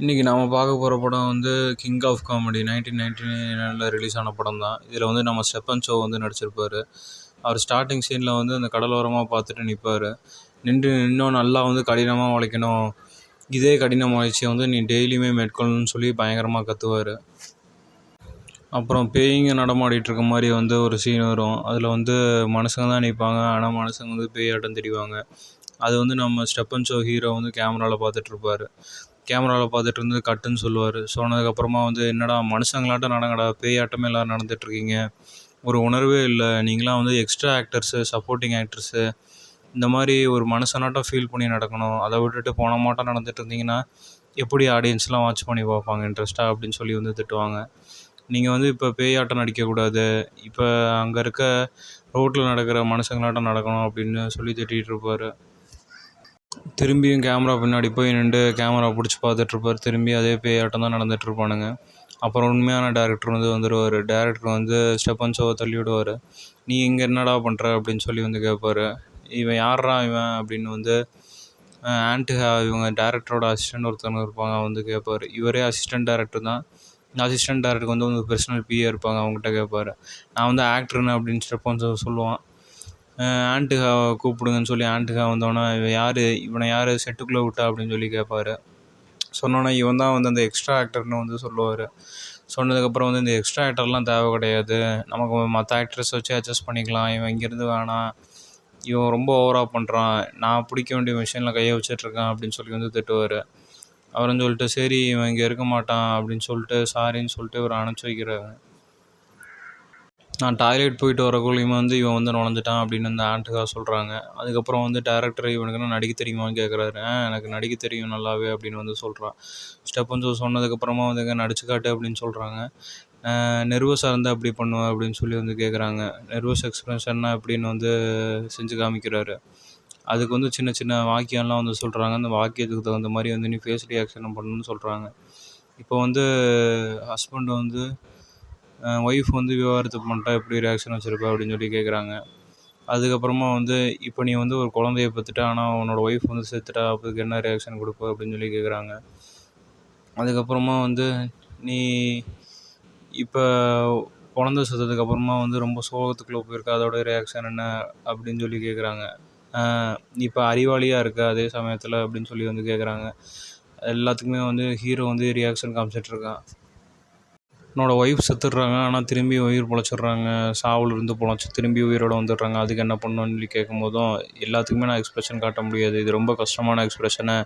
இன்றைக்கி நாம் பார்க்க போகிற படம் வந்து கிங் ஆஃப் காமெடி 1999 ரிலீஸ் ஆன படம் தான். இதில் வந்து நம்ம ஸ்டெப்பன் ஷோ வந்து நடிச்சிருப்பார். அவர் ஸ்டார்டிங் சீனில் வந்து அந்த கடலோரமாக பார்த்துட்டு நிற்பார். நின்று இன்னும் நல்லா வந்து கடினமாக உழைக்கணும், இதே கடின முயற்சியை வந்து நீ டெய்லியுமே மேற்கொள்ளணும்னு சொல்லி பயங்கரமாக கத்துவார். அப்புறம் பேய்ங்க நடமாடிட்டு இருக்க மாதிரி வந்து ஒரு சீன் வரும். அதில் வந்து மனுஷங்க தான் நிற்பாங்க, ஆனால் மனுஷங்க வந்து பேயாட்டம் தெரிவாங்க. அது வந்து நம்ம ஸ்டெப்பன் ஷோ ஹீரோ வந்து கேமராவில் பார்த்துட்ருப்பார். கேமராவில் பார்த்துட்டு இருந்து கட்டுன்னு சொல்லுவார். சொன்னதுக்கப்புறமா வந்து என்னடா மனுஷங்களாட்டம் நடங்கடா, பேயாட்டமே எல்லோரும் நடந்துகிட்ருக்கீங்க, ஒரு உணர்வே இல்லை, நீங்களாம் வந்து எக்ஸ்ட்ரா ஆக்டர்ஸு, சப்போர்ட்டிங் ஆக்டர்ஸு, இந்த மாதிரி ஒரு மனுஷனாட்டம் ஃபீல் பண்ணி நடக்கணும், அதை விட்டுட்டு போன மாட்டம் நடந்துட்டு இருந்தீங்கன்னா எப்படி ஆடியன்ஸ்லாம் வாட்ச் பண்ணி பார்ப்பாங்க இன்ட்ரெஸ்ட்டாக அப்படின்னு சொல்லி வந்து திட்டுவாங்க. நீங்கள் வந்து இப்போ பேயாட்டம் நடிக்கக்கூடாது, இப்போ அங்கே இருக்க ரோட்டில் நடக்கிற மனுஷங்களாட்டம் நடக்கணும் அப்படின்னு சொல்லி திட்டிகிட்டு இருப்பார். திரும்பியும் கேமரா பின்னாடி போய் நின்று கேமரா பிடிச்சி பார்த்துட்ருப்பார். திரும்பி அதே பேயாட்டம் தான் நடந்துகிட்ருப்பானுங்க. அப்புறம் உண்மையான டேரக்டர் வந்து வந்துடுவார். டேரக்டர் வந்து ஸ்டெப்பன் ஷோவை தள்ளி விடுவார். நீ இங்கே என்னடா பண்ணுற அப்படின்னு சொல்லி வந்து கேட்பார். இவன் யார்ரா இவன் அப்படின்னு வந்து இவங்க டேரக்டரோட அசிஸ்டண்ட் ஒருத்தவங்க இருப்பாங்க, வந்து கேட்பார். இவரே அசிஸ்டன்ட் டேரக்டர் தான். அசிஸ்டன்ட் டேரக்டருக்கு வந்து ஒரு பர்சனல் பிஏ இருப்பாங்க, அவங்ககிட்ட கேட்பார். நான் வந்து ஆக்டர்னு அப்படின்னு ஸ்டெப்பன் ஷோ சொல்லுவான். ஆண்ட்டுகாவை கூப்பிடுங்கன்னு சொல்லி ஆண்ட்டுகா வந்தோடனே இவனை யார் செட்டுக்குள்ளே விட்டா அப்படின்னு சொல்லி கேட்பார். சொன்னோன்னே இவன் தான் வந்து அந்த எக்ஸ்ட்ரா ஆக்டர்னு வந்து சொல்லுவார். சொன்னதுக்கப்புறம் வந்து இந்த எக்ஸ்ட்ரா ஆக்டர்லாம் தேவை கிடையாது, நமக்கு மற்ற ஆக்ட்ரஸ் வச்சு அட்ஜஸ்ட் பண்ணிக்கலாம், இவன் இங்கேருந்து வேணாம், இவன் ரொம்ப ஓவராக பண்ணுறான், நான் பிடிக்க வேண்டிய மிஷினில் கையை வச்சிட்ருக்கான் அப்படின்னு சொல்லி வந்து திட்டுவார். அவருன்னு சொல்லிட்டு சரி இவன் இங்கே இருக்க மாட்டான் அப்படின்னு சொல்லிட்டு சாரின்னு சொல்லிட்டு இவர் அனுப்பிச்சி வைக்கிறாங்க. நான் டாய்லெட் போயிட்டு வரக்குள்ளேயுமே வந்து இவன் வந்து நுழைஞ்சிட்டான் அப்படின்னு அந்த ஆண்ட்டுக்காக சொல்கிறாங்க. அதுக்கப்புறம் வந்து டேரக்டர் இவனுக்குன்னா நடிக்க தெரியுமான்னு கேட்குறாரு. எனக்கு நடிக்க தெரியும் நல்லாவே அப்படின்னு வந்து சொல்கிறான். ஸ்டெப்பன் ஷோ சொன்னதுக்கப்புறமா வந்து நடிச்சு காட்டு அப்படின்னு சொல்கிறாங்க. நெர்வஸாக இருந்தால் அப்படி பண்ணுவேன் அப்படின்னு சொல்லி வந்து கேட்குறாங்க. நெர்வஸ் எக்ஸ்பிரஷன்னா அப்படின்னு வந்து செஞ்சு காமிக்கிறாரு. அதுக்கு வந்து சின்ன சின்ன வாக்கியம்லாம் வந்து சொல்கிறாங்க. அந்த வாக்கியத்துக்கு தகுந்த மாதிரி வந்து நீ ஃபேஸ் ரியாக்ஷன் பண்ணணும்னு சொல்கிறாங்க. இப்போ வந்து ஹஸ்பண்ட் வந்து ஒய்ஃப் வந்து விவாகரத்து பண்ணிட்டா எப்படி ரியாக்ஷன் வச்சுருப்ப அப்படின்னு சொல்லி கேட்குறாங்க. அதுக்கப்புறமா வந்து இப்போ நீ வந்து ஒரு குழந்தைய பெற்றுட்ட, ஆனால் உன்னோட ஒய்ஃப் வந்து செத்துட்டா, அதுக்கு என்ன ரியாக்ஷன் கொடுப்ப அப்படின்னு சொல்லி கேட்குறாங்க. அதுக்கப்புறமா வந்து நீ இப்போ குழந்தை செத்ததுக்கப்புறமா வந்து ரொம்ப சோகத்துக்குள்ளே போயிருக்க, அதோட ரியாக்ஷன் என்ன அப்படின்னு சொல்லி கேட்குறாங்க. இப்போ அறிவாளியாக இருக்க அதே சமயத்தில் அப்படின்னு சொல்லி வந்து கேட்குறாங்க. எல்லாத்துக்குமே வந்து ஹீரோ வந்து ரியாக்ஷன் காமிச்சிட்ருக்கான். என்னோட ஒய்ஃப் செத்துடுறாங்க, ஆனால் திரும்பி உயிர் பொழைச்சிட்றாங்க, சாவுலேருந்து பொழைச்சி திரும்பி உயிரோடு வந்துடுறாங்க, அதுக்கு என்ன பண்ணணும்னு சொல்லி கேட்கும்போதும் எல்லாத்துக்குமே நான் எக்ஸ்ப்ரெஷன் காட்ட முடியாது, இது ரொம்ப கஷ்டமான எக்ஸ்ப்ரெஷனு,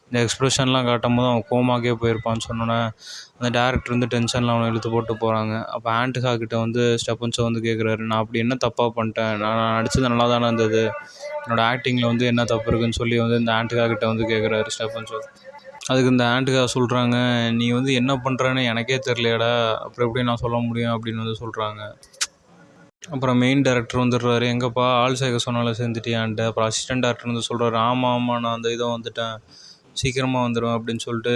இந்த எக்ஸ்ப்ரெஷன்லாம் காட்டும் போது அவன் கோமாக்கே போயிருப்பான்னு சொன்னோன்னே அந்த டேரக்டர் வந்து டென்ஷனில் அவனை இழுத்து போட்டு போகிறாங்க. அப்போ ஆண்ட்டுகா கிட்ட வந்து ஸ்டெப்பன் ஷோ வந்து கேட்குறாரு, நான் அப்படி என்ன தப்பாக பண்ணிட்டேன், நான் நடித்தது நல்லா தானே இருந்தது, என்னோடய ஆக்டிங்கில் வந்து என்ன தப்பு இருக்குதுன்னு சொல்லி வந்து இந்த ஆண்ட்டுகா கிட்ட வந்து கேட்குறாரு ஸ்டெப்பன் ஷோ. அதுக்கு இந்த ஆண்ட்டுக்கா சொல்கிறாங்க, நீ வந்து என்ன பண்ணுறன்னு எனக்கே தெரிலையடா, அப்புறம் எப்படி நான் சொல்ல முடியும் அப்படின்னு வந்து சொல்கிறாங்க. அப்புறம் மெயின் டேரக்டர் வந்துடுறாரு, எங்கப்பா ஆள் சேர்க்க சொன்னால சேர்ந்துட்டியான்ட்டு. அப்புறம் அசிஸ்டன்ட் டேரக்டர் வந்து சொல்கிறாரு, ஆமாம் நான் அந்த இதை வந்துட்டேன், சீக்கிரமாக வந்துடுவேன் அப்படின்னு சொல்லிட்டு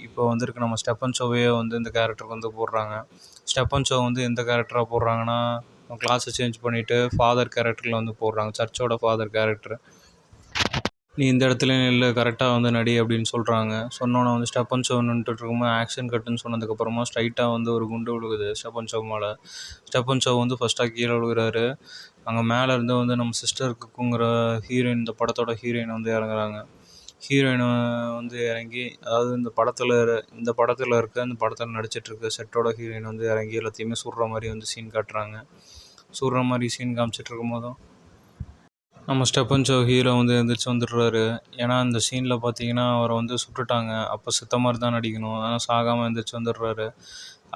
இப்போ வந்திருக்கு நம்ம ஸ்டெப்பன் ஷோவையே வந்து இந்த கேரக்டருக்கு வந்து போடுறாங்க. ஸ்டெப்பன் ஷோ வந்து எந்த கேரக்டராக போடுறாங்கன்னா கிளாஸை சேஞ்ச் பண்ணிவிட்டு ஃபாதர் கேரக்டரில் வந்து போடுறாங்க, சர்ச்சோட ஃபாதர் கேரக்டர். நீ இந்த இடத்துல இல்லை கரெக்டாக வந்து நடி அப்படின்னு சொல்கிறாங்க. சொன்னோன்னே வந்து ஸ்டெப்பன் ஷோ நின்றுட்டு இருக்கும்போது ஆக்ஷன் கட்டுன்னு சொன்னதுக்கப்புறமா ஸ்ட்ரைட்டாக வந்து ஒரு குண்டு விழுகுது ஸ்டெப்பன் ஷோ மேலே. ஸ்டெப்பன் ஷோ வந்து ஃபஸ்ட்டாக கீழே விழுகிறாரு. அங்கே மேலே இருந்து வந்து நம்ம சிஸ்டர் குக்குங்கிற ஹீரோயின், இந்த படத்தோட ஹீரோயின் வந்து இறங்குறாங்க. ஹீரோயின் வந்து இறங்கி, அதாவது இந்த படத்தில் இருக்க இந்த படத்தில் நடிச்சிட்ருக்க செட்டோட ஹீரோயின் வந்து இறங்கி எல்லாத்தையுமே சுடுற மாதிரி வந்து சீன் காட்டுறாங்க. சுடுற மாதிரி சீன் காமிச்சிட்ருக்கும் போதும் நம்ம ஸ்டெப்பன் ஷோ ஹீரோ வந்து எழுந்திரிச்சு வந்துடுறாரு. ஏன்னா அந்த சீனில் பார்த்தீங்கன்னா அவரை வந்து சுட்டுட்டாங்க, அப்போ செத்த மாதிரி தான் நடிக்கணும், ஆனால் சாகாமல் எழுந்திரிச்சு வந்துடுறாரு.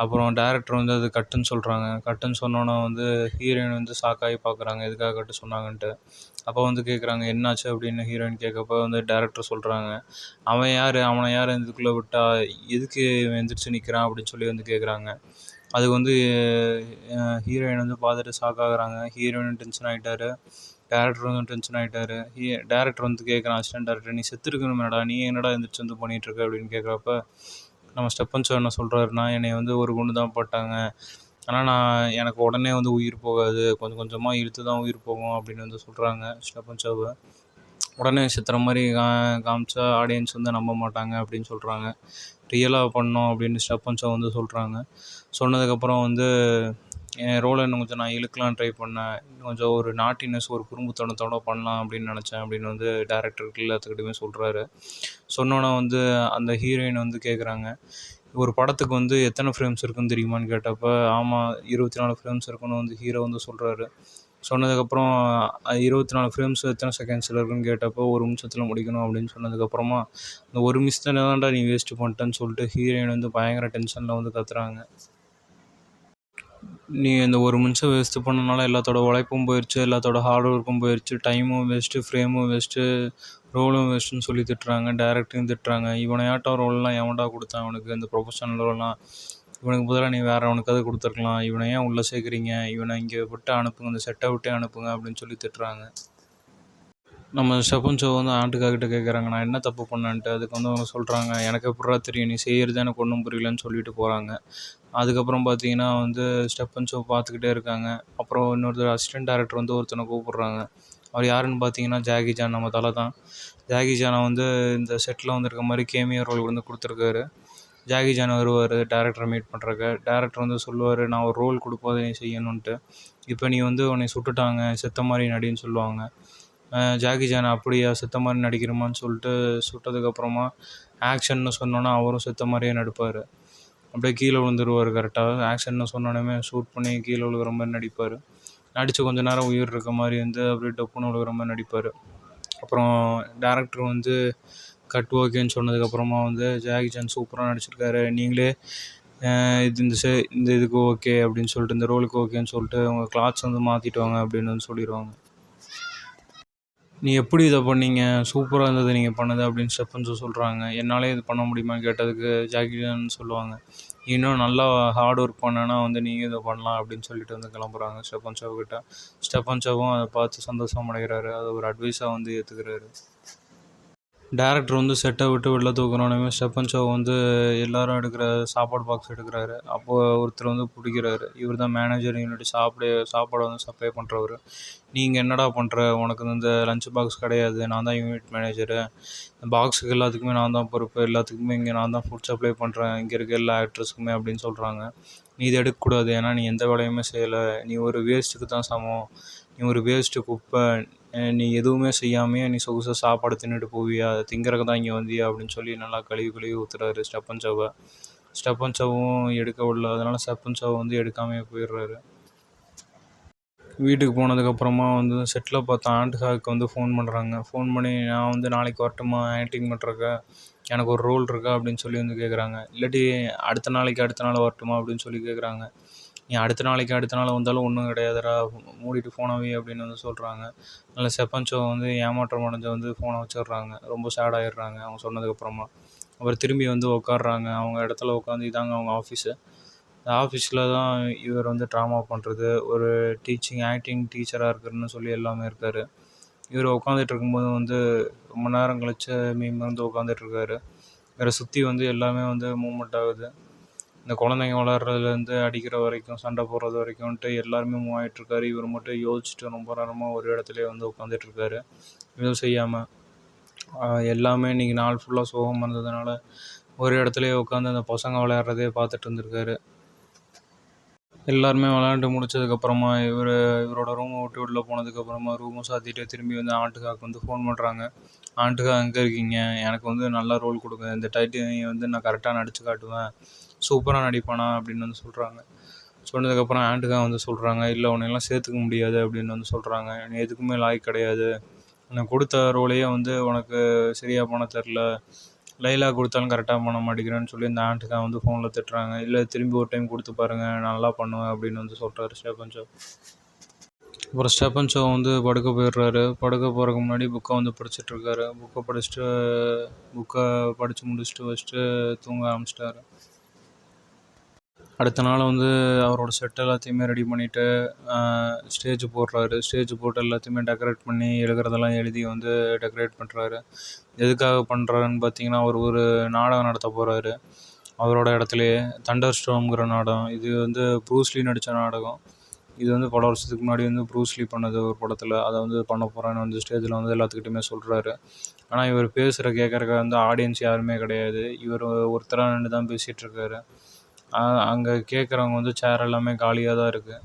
அப்புறம் டேரக்டர் வந்து அது கட்டுன்னு சொல்கிறாங்க. கட்டுன்னு சொன்னோன்னே வந்து ஹீரோயின் வந்து ஷாக்காகி பார்க்குறாங்க, எதுக்காக கட்டு சொன்னாங்கன்ட்டு. அப்போ வந்து கேட்குறாங்க என்னாச்சு அப்படின்னு ஹீரோயின் கேட்கப்போ வந்து டேரக்டர் சொல்கிறாங்க, அவனை யார் இதுக்குள்ளே விட்டா, எதுக்கு இவன் எழுந்திரிச்சு நிற்கிறான் அப்படின்னு சொல்லி வந்து கேட்குறாங்க. அதுக்கு வந்து ஹீரோயின் வந்து பார்த்துட்டு ஷாக் ஆகுறாங்க. ஹீரோயின் டென்ஷன் ஆகிட்டாரு, டேரக்டர் வந்து டென்ஷன் ஆகிட்டாரு. டேரக்டர் வந்து கேட்குறான் அசிஸ்டன்ட் டேரக்டர், நீ செத்துருக்கணுமேடா, நீ என்னடா எழுந்திரிச்சு வந்து பண்ணிகிட்ருக்க அப்படின்னு கேட்குறப்ப நம்ம ஸ்டெப்பன் ஷோ என்ன சொல்கிறாருன்னா, என்னை வந்து ஒரு குண்டு தான் போட்டாங்க, ஆனால் எனக்கு உடனே வந்து உயிர் போகாது, கொஞ்சம் கொஞ்சமாக இழுத்து தான் உயிர் போகும் அப்படின்னு வந்து சொல்கிறாங்க ஸ்டெப்பன் ஷோவை. உடனே செத்துற மாதிரி காமிச்சா ஆடியன்ஸ் வந்து நம்ப மாட்டாங்க அப்படின்னு சொல்கிறாங்க. ரியலாக பண்ணோம் அப்படின்னு ஸ்டெப்பன் ஷோ வந்து சொல்கிறாங்க. சொன்னதுக்கப்புறம் வந்து என் ரோலை இன்னும் கொஞ்சம் நான் இழுக்கலாம் ட்ரை பண்ணேன். இன்னும் கொஞ்சம் ஒரு நாட்டினஸ், ஒரு குறும்புத்தனத்தோட பண்ணலாம் அப்படின்னு நினச்சேன் அப்படின்னு வந்து டேரக்டருக்கு எல்லாத்துக்கிட்டையுமே சொல்கிறாரு. சொன்னோன்னே வந்து அந்த ஹீரோயின் வந்து கேட்குறாங்க, ஒரு படத்துக்கு வந்து எத்தனை ஃப்ரேம்ஸ் இருக்குன்னு தெரியுமான்னு கேட்டப்ப, ஆமாம் 24 ஃப்ரேம்ஸ் இருக்குன்னு வந்து ஹீரோ வந்து சொல்கிறாரு. சொன்னதுக்கப்புறம் 24 ஃப்ரேம்ஸ் எத்தனை செகண்ட்ஸில் இருக்குன்னு கேட்டப்போ, 1 நிமிஷத்தில் முடிக்கணும் அப்படின்னு சொன்னதுக்கப்புறமா, இந்த 1 நிமிஷத்துல தான்டா நீ வேஸ்ட்டு பண்ணிட்டேன்னு சொல்லிட்டு ஹீரோயின் வந்து பயங்கர டென்ஷனில் வந்து கத்துறாங்க. நீ இந்த 1 நிமிஷம் வேஸ்ட்டு பண்ணனால எல்லாத்தோட உழைப்பும் போயிடுச்சு, எல்லாத்தோட ஹார்ட் ஒர்க்கும் போயிடுச்சு, டைமும் வேஸ்ட்டு, ஃப்ரேமும் வேஸ்ட்டு, ரோலும் வேஸ்ட்டுன்னு சொல்லி திட்டுறாங்க. டேரக்டரையும் திட்டுறாங்க. இவனையாட்டம் ரோல்லாம் எவன்டா கொடுத்தான் இவனுக்கு இந்த ப்ரொஃபஷனல் ரோல்லாம்? இவனுக்கு பதிலாக நீ வேறவனுக்காவது கொடுத்துருக்கலாம். இவனை ஏன் உள்ளே சேர்க்குறீங்க? இவனை இங்கே விட்டு அனுப்புங்க, இந்த செட்டை விட்டே அனுப்புங்க அப்படின்னு சொல்லி திட்டுறாங்க. நம்ம ஸ்டெப்பன் ஷோ வந்து ஆண்ட்ரியாகிட்ட கேட்குறாங்க, நான் என்ன தப்பு பண்ணேன்ட்டு. அதுக்கு வந்து அவங்க சொல்கிறாங்க, எனக்கு எப்புட்றா தெரியும், நீ செய்கிறது எனக்கு ஒன்றும் புரியலன்னு சொல்லிட்டு போகிறாங்க. அதுக்கப்புறம் பார்த்தீங்கன்னா வந்து ஸ்டெப்பன் ஷோ பார்த்துக்கிட்டே இருக்காங்க. அப்புறம் இன்னொருத்தர் அசிஸ்டன்ட் டேரக்டர் வந்து ஒருத்தனை கூப்பிட்றாங்க. அவர் யாருன்னு பார்த்தீங்கன்னா ஜாக்கி சான், நம்ம தலை தான். ஜாக்கி சானை வந்து இந்த செட்டில் வந்துருக்க மாதிரி கேமியோ ரோல் வந்து கொடுத்துருக்காரு. ஜாக்கி சான் வருவார் டேரக்டரை மீட் பண்ணுறக்கு. டேரக்டர் வந்து சொல்லுவார், நான் ஒரு ரோல் கொடுப்போது நீ செய்யணுன்ட்டு. இப்போ நீ வந்து உன்னை சுட்டுட்டாங்க, செத்த மாதிரி நடின்னு சொல்லுவாங்க. ஜாக்கி சான் அப்படியா செத்த மாதிரி நடிக்கிறோமான்னு சொல்லிட்டு சுட்டதுக்கப்புறமா ஆக்ஷன்னு சொன்னோன்னா அவரும் செத்த மாதிரியே நடிப்பார். அப்படியே கீழே விழுந்துருவார். கரெக்டாக ஆக்ஷன்னு சொன்னோன்னே ஷூட் பண்ணி கீழே விழுகிற மாதிரி நடிப்பார். நடித்து கொஞ்ச நேரம் உயிர் இருக்க மாதிரி வந்து அப்படியே டப்புன்னு விழுகிற மாதிரி நடிப்பார். அப்புறம் டேரக்டர் வந்து கட் ஓகேன்னு சொன்னதுக்கப்புறமா வந்து ஜாக்கி சான் சூப்பராக நடிச்சிருக்காரு, நீங்களே இது இந்த இதுக்கு ஓகே அப்படின்னு சொல்லிட்டு, இந்த ரோலுக்கு ஓகேன்னு சொல்லிட்டு உங்கள் கிளாத்ஸ் வந்து மாற்றிட்டு வாங்க அப்படின்னு வந்து சொல்லிடுவாங்க. நீ எப்படி இதை பண்ணீங்க, சூப்பராக இருந்தது நீங்கள் பண்ணது அப்படின்னு ஸ்டெப்பன் ஷோ சொல்கிறாங்க. என்னாலே இது பண்ண முடியுமான்னு கேட்டதுக்கு ஜாக்கி சான் சொல்லுவாங்க, இன்னும் நல்லா ஹார்ட் ஒர்க் பண்ணேன்னா வந்து நீங்கள் இதை பண்ணலாம் அப்படின்னு சொல்லிட்டு வந்து கிளம்புறாங்க ஸ்டெப்பன் ஷோ கிட்ட. ஸ்டெப்பன் ஷோவும் அதை பார்த்து சந்தோஷம் அடைகிறாரு. அதை ஒரு அட்வைஸாக வந்து ஏற்றுக்கிறாரு. டேரக்டர் வந்து செட்டை விட்டு வெளில தூக்குனோடனே ஸ்டெப்பன் ஷோ வந்து எல்லோரும் எடுக்கிற சாப்பாடு பாக்ஸ் எடுக்கிறாரு. அப்போது ஒருத்தர் வந்து பிடிக்கிறாரு. இவர் தான் மேனேஜர், யூனிட் சாப்பாடை வந்து சப்ளை பண்ணுறவர். நீங்கள் என்னடா பண்ணுற, உனக்கு இந்த லஞ்ச் பாக்ஸ் கிடையாது, நான் தான் யூனிட் மேனேஜரு, பாக்ஸுக்கு எல்லாத்துக்குமே நான் தான் பொறுப்பு, எல்லாத்துக்குமே இங்கே நான் தான் ஃபுட் சப்ளை பண்ணுறேன் இங்கே இருக்க எல்லா ஆக்ட்ரஸுக்குமே அப்படின்னு சொல்கிறாங்க. நீ இதை எடுக்கக்கூடாது, ஏன்னா நீ எந்த வேலையுமே செய்யலை, நீ ஒரு வேஸ்ட்டுக்கு தான் சமம், நீ ஒரு வேஸ்ட்டு குப்பை, நீ எதுவுமே செய்யாமையே நீ சொகுசாக சாப்பாடு தின்னுட்டு போவியா, அதை திங்கிறக்கு தான் இங்கே வந்தியா அப்படின்னு சொல்லி நல்லா கழுவி ஊற்றுறாரு ஸ்டெப்பன் ஷோவை. ஸ்டெப்பன் ஷோவும் எடுக்க விடல. அதனால் ஸ்டெப்பன் ஷோவை வந்து எடுக்காமையே போயிடுறாரு. வீட்டுக்கு போனதுக்கப்புறமா வந்து செட்டில் பார்த்தா ஆண்ட்ரியாவுக்கு வந்து ஃபோன் பண்ணுறாங்க. ஃபோன் பண்ணி, நான் வந்து நாளைக்கு வரட்டுமா ஆக்டிங் பண்ணுறக்க, எனக்கு ஒரு ரோல் இருக்கா அப்படின்னு சொல்லி வந்து கேட்குறாங்க. இல்லாட்டி அடுத்த நாள் வரட்டுமா அப்படின்னு சொல்லி கேட்குறாங்க. நீ அடுத்த நாள் வந்தாலும் ஒன்றும் கிடையாதுடா, மூடிட்டு ஃபோனை அப்படின்னு வந்து சொல்கிறாங்க. அதில் ஸ்டெப்பன் ஷோ வந்து ஏமாற்றம் அடைஞ்சு வந்து ஃபோனை வச்சிடுறாங்க. ரொம்ப சேட் ஆகிடுறாங்க அவங்க சொன்னதுக்கப்புறமா. அப்புறம் திரும்பி வந்து உட்காடுறாங்க. அவங்க இடத்துல உட்காந்து, இதாங்க அவங்க ஆஃபீஸு. அந்த ஆஃபீஸில் தான் இவர் வந்து ட்ராமா பண்ணுறது, ஒரு ஆக்டிங் டீச்சராக இருக்கிறன்னு சொல்லி எல்லாமே இருக்கார். இவர் உட்காந்துட்டு இருக்கும்போது வந்து ரொம்ப நேரம் கழிச்சு வந்து உட்காந்துட்ருக்காரு. வேறு சுற்றி வந்து எல்லாமே வந்து மூவ்மெண்ட் ஆகுது. இந்த குழந்தைங்க விளாட்றதுலேருந்து அடிக்கிற வரைக்கும், சண்டை போடுறது வரைக்கும்ன்ட்டு எல்லாருமே மூவ் ஆகிட்ருக்காரு. இவர் மட்டும் யோசிச்சுட்டு ரொம்ப நேரமாக ஒரு இடத்துலையே வந்து உட்காந்துட்ருக்காரு, எதுவும் செய்யாமல். எல்லாமே இன்றைக்கி நாள் ஃபுல்லாக சோகமாக இருந்ததுனால ஒரு இடத்துலையே உட்காந்து அந்த பசங்க விளையாடுறதே பார்த்துட்டு இருந்திருக்காரு. எல்லாருமே விளையாண்டு முடிச்சதுக்கப்புறமா இவரோட ரூமை விட்டு உள்ளே போனதுக்கப்புறமா ரூமை சாத்திட்டு திரும்பி வந்து ஆண்ட்ரியாவுக்கு வந்து ஃபோன் பண்ணுறாங்க. ஆண்ட்ரியா எங்கே இருக்கீங்க, எனக்கு வந்து நல்ல ரோல் கொடுங்க, இந்த டைட்டில் வந்து நான் கரெக்டாக நடித்து காட்டுவேன், சூப்பராக நடிப்பானா அப்படின்னு வந்து சொல்கிறாங்க. சொன்னதுக்கப்புறம் ஆண்ட்ரியா வந்து சொல்கிறாங்க, இல்லை உன்னையெல்லாம் சேர்த்துக்க முடியாது அப்படின்னு வந்து சொல்கிறாங்க. நீ எதுக்குமே லாய்க்கு கிடையாது, உனக்கு கொடுத்த ரோலையே வந்து உனக்கு சரியாக பண்ண தெரில, லைலா கொடுத்தாலும் கரெக்டாக பண்ண மாட்டேங்கிறேன்னு சொல்லி இந்த ஆண்ட்ரியா வந்து ஃபோனில் திட்டுறாங்க. இல்லை திரும்பி ஒரு டைம் கொடுத்து பாருங்கள், நான் நல்லா பண்ணுவேன் அப்படின்னு வந்து சொல்கிறாரு ஸ்டெப்பன் ஷோ. அப்புறம் ஸ்டெப்பன் ஷோ வந்து படுக்க போயிடுறாரு. படுக்க போகிறதுக்கு முன்னாடி புக்கை வந்து படிச்சுட்ருக்காரு. புக்கை படித்து முடிச்சுட்டு வச்சுட்டு தூங்க ஆரம்பிச்சிட்டாரு. அடுத்த நாள் வந்து அவரோட செட் எல்லாத்தையுமே ரெடி பண்ணிவிட்டு ஸ்டேஜ் போடுறாரு. ஸ்டேஜ் போட்டு எல்லாத்தையுமே டெக்கரேட் பண்ணி எழுதுறதெல்லாம் எழுதி வந்து டெக்கரேட் பண்ணுறாரு. எதுக்காக பண்ணுறாருன்னு பார்த்தீங்கன்னா, அவர் ஒரு நாடகம் நடத்த போகிறாரு அவரோட இடத்துலையே. தண்டர் ஸ்டார்ம்ங்கிற நாடகம். இது வந்து ப்ரூஸ்லி நடித்த நாடகம். இது வந்து பல வருஷத்துக்கு முன்னாடி வந்து ப்ரூஸ்லி பண்ணது ஒரு படத்தில். அதை வந்து பண்ண போகிறேன்னு வந்து ஸ்டேஜில் வந்து எல்லாத்துக்கிட்டையுமே சொல்கிறாரு. ஆனால் இவர் பேசுகிற கேட்குறக்கு வந்து ஆடியன்ஸ் யாருமே கிடையாது. இவர் ஒருத்தராக நின்று தான் பேசிகிட்ருக்காரு. அங்கே கேட்குறவங்க வந்து சேர் எல்லாமே காலியாக தான் இருக்குது.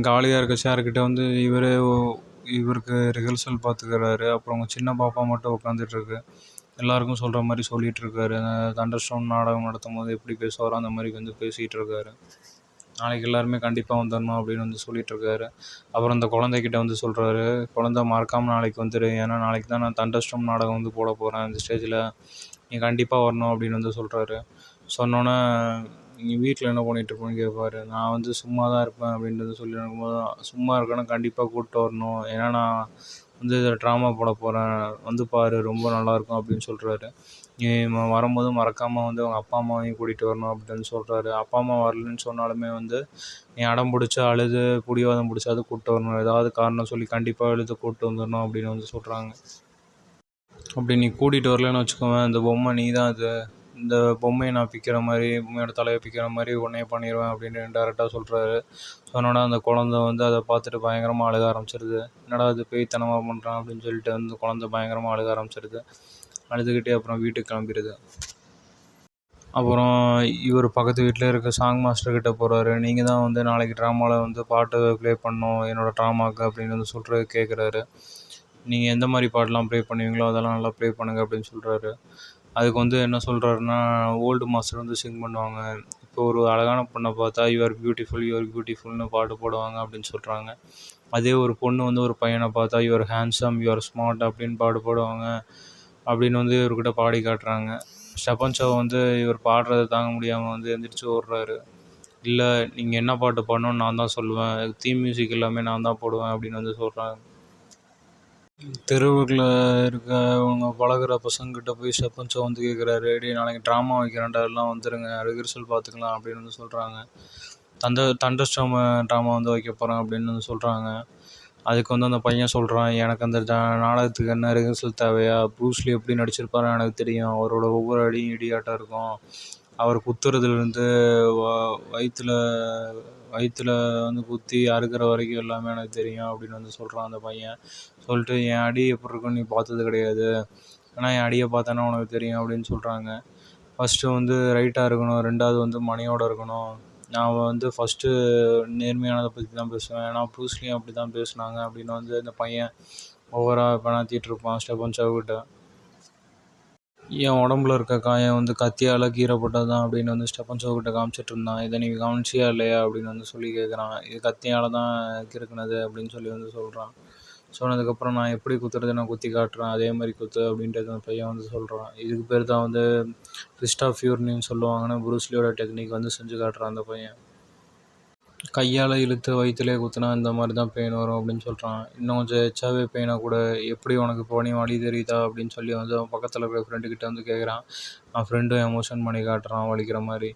காலியாக இருக்க சேர்க்கிட்ட வந்து இவருக்கு ரிஹர்சல் பார்த்துக்கிறாரு. அப்புறம் அவங்க சின்ன பாப்பா மட்டும் உட்காந்துட்ருக்கு. எல்லாருக்கும் சொல்கிற மாதிரி சொல்லிகிட்ருக்காரு. தண்டர் ஸ்டோம் நாடகம் நடத்தும் போது எப்படி பேசுவாரோ அந்த மாதிரி வந்து பேசிகிட்டு இருக்காரு. நாளைக்கு எல்லாருமே கண்டிப்பாக வந்துடணும் அப்படின்னு வந்து சொல்லிகிட்ருக்காரு. அப்புறம் அந்த குழந்தைகிட்ட வந்து சொல்கிறாரு, குழந்தை மறக்காமல் நாளைக்கு வந்துடு, ஏன்னா நாளைக்கு தான் நான் தண்டர் ஸ்டோம் நாடகம் வந்து போட போகிறேன் இந்த ஸ்டேஜில், நீ கண்டிப்பாக வரணும் அப்படின்னு வந்து சொல்கிறாரு. சொன்னோன்னே நீ வீட்டில் என்ன பண்ணிகிட்ருப்பேன்னு கேட்பாரு. நான் வந்து சும்மா தான் இருப்பேன் அப்படின்றது சொல்லி இருக்கும்போது, சும்மா இருக்கேன்னா கண்டிப்பாக கூப்பிட்டு வரணும், ஏன்னா நான் வந்து இதில் ட்ராமா போட போகிறேன், வந்து பாரு ரொம்ப நல்லாயிருக்கும் அப்படின்னு சொல்கிறாரு. நீ வரும்போது மறக்காமல் வந்து அவங்க அப்பா அம்மாவையும் கூட்டிகிட்டு வரணும் அப்படின்னு சொல்கிறாரு. அப்பா அம்மா வரலன்னு சொன்னாலுமே வந்து நீ அடம் பிடிச்சி அழுது பிடிவாதம் பிடிச்சாது கூப்பிட்டு வரணும், ஏதாவது காரணம் சொல்லி கண்டிப்பாக எழுத கூப்பிட்டு வந்துடணும் அப்படின்னு வந்து சொல்கிறாங்க. அப்படி நீ கூட்டிகிட்டு வரலன்னு வச்சுக்கோவேன், இந்த பொம்மை நீ தான் அது, இந்த பொம்மையை நான் பிக்கிற மாதிரி, பொம்மையோட தலையை பிக்கிற மாதிரி உன்னையே பண்ணிடுவேன் அப்படின்னு டேரெக்டாக சொல்கிறாரு. சொன்னோன்னா அந்த குழந்தை வந்து அதை பார்த்துட்டு பயங்கரமாக அழுக ஆரம்பிச்சிருது. என்னடா அது பேய்த்தனமாக பண்ணுறான் அப்படின்னு சொல்லிட்டு வந்து குழந்தை பயங்கரமாக அழுக ஆரம்பிச்சிருது. அழுதுகிட்டே அப்புறம் வீட்டுக்கு கிளம்பிடுது. அப்புறம் இவர் பக்கத்து வீட்டில் இருக்க சாங் மாஸ்டர்கிட்ட போகிறாரு. நீங்கள் தான் வந்து நாளைக்கு ட்ராமாவில் வந்து பாட்டு ப்ளே பண்ணணும் என்னோடய ட்ராமாவுக்கு அப்படின்னு வந்து கேட்குறாரு. நீங்கள் எந்த மாதிரி பாட்டெலாம் ப்ளே பண்ணுவீங்களோ அதெல்லாம் நல்லா ப்ளே பண்ணுங்கள் அப்படின்னு சொல்கிறாரு. அதுக்கு வந்து என்ன சொல்கிறாருன்னா, ஓல்டு மாஸ்டர் வந்து சிங் பண்ணுவாங்க. இப்போ ஒரு அழகான பொண்ணை பார்த்தா யூஆர் பியூட்டிஃபுல் யூஆர் பியூட்டிஃபுல்னு பாட்டு போடுவாங்க அப்படின்னு சொல்கிறாங்க. அதே ஒரு பொண்ணு வந்து ஒரு பையனை பார்த்தா யூஆர் ஹேண்ட்ஸம் யூஆர் ஸ்மார்ட் அப்படின்னு பாட்டு போடுவாங்க அப்படின்னு வந்து இவர்கிட்ட பாடி காட்டுறாங்க. ஸ்டெப்பன் சோ வந்து இவர் பாடுறதை தாங்க முடியாமல் வந்து எந்திரிச்சு ஓடுறாரு. இல்லை, நீங்கள் என்ன பாட்டு பாடணும்னு நான் தான் சொல்லுவேன், தீம் மியூசிக் எல்லாமே நான் தான் போடுவேன் அப்படின்னு வந்து சொல்கிறாங்க. தெருவுக்குள்ள இருக்கவங்க பழகுற பசங்கக்கிட்ட போய் ஸ்டெப்பன் சோ வந்து கேட்குறாரு, டேய் நாளைக்கு ட்ராமா வைக்கிறேன்டா, எல்லாம் வந்துடுங்க, ரிஹர்சல் பார்த்துக்கலாம் அப்படின்னு வந்து சொல்கிறாங்க. தண்டர் ஸ்டோம் ட்ராமா வந்து வைக்க போகிறேன் அப்படின்னு வந்து சொல்கிறாங்க. அதுக்கு வந்து அந்த பையன் சொல்கிறான், எனக்கு அந்த நாடகத்துக்கு என்ன ரிஹர்சல் தேவையா, ப்ரூஸ்லி எப்படி நடிச்சிருப்பாருன்னு எனக்கு தெரியும், அவரோட ஒவ்வொரு அடியும் இடியாட்டம் இருக்கும், அவர் குத்துறதுலேருந்து வயிற்றுல வந்து குத்தி அறுக்கிற வரைக்கும் எல்லாமே எனக்கு தெரியும் அப்படின்னு வந்து சொல்கிறான் அந்த பையன். சொல்லிட்டு என் அடி எப்படி இருக்குன்னு நீ பார்த்தது கிடையாது, ஆனால் என் அடியை பார்த்தேன்னா உனக்கு தெரியும் அப்படின்னு சொல்கிறாங்க. ஃபஸ்ட்டு வந்து ரைட்டாக இருக்கணும், ரெண்டாவது வந்து மணியோடு இருக்கணும், நான் வந்து ஃபஸ்ட்டு நேர்மையானதை பற்றி தான் பேசுவேன், ஏன்னா ப்ரூஸ்லியும் அப்படி தான் பேசுனாங்க அப்படின்னு வந்து அந்த பையன் ஓவராக பெணாத்திட்டு இருப்பான் ஸ்டெப்பன் சோக்கிட்ட. என் உடம்புல இருக்க காயம் வந்து கத்தியால் கீறப்பட்டது தான் அப்படின்னு வந்து ஸ்டெப்பன் சோக்கிட்ட காமிச்சிட்டு இருந்தான். இதை நீங்கள் கவனிச்சியா இல்லையா அப்படின்னு வந்து சொல்லி கேட்குறான். இது கத்தியால் தான் கிறுக்குனது அப்படின்னு சொல்லி வந்து சொல்கிறான். சொன்னதுக்கப்புறம் நான் எப்படி குத்துறது நான் குத்தி காட்டுறேன், அதே மாதிரி குத்து அப்படின்றது அந்த பையன் வந்து சொல்கிறான். இதுக்கு பேர் தான் வந்து ஃபிஸ்ட் ஆஃப் ஃபியூரின்னு சொல்லுவாங்கன்னு ப்ரூஸ்லியோட டெக்னிக் வந்து செஞ்சு காட்டுறான் அந்த பையன். கையால் இழுத்து வயிற்றுலே குத்துனா இந்த மாதிரி தான் பெயின் வரும் அப்படின்னு சொல்கிறான். இன்னும் கொஞ்சம் எச்சாவே பெயினாக கூட, எப்படி உனக்கு போனியும் வலி தெரியுதா அப்படின்னு சொல்லி வந்து அவன் பக்கத்தில் இருக்கிற ஃப்ரெண்டுக்கிட்ட வந்து கேட்குறான். அவன் ஃப்ரெண்டும் எமோஷன் பண்ணி காட்டுறான், வலிக்கிற மாதிரி,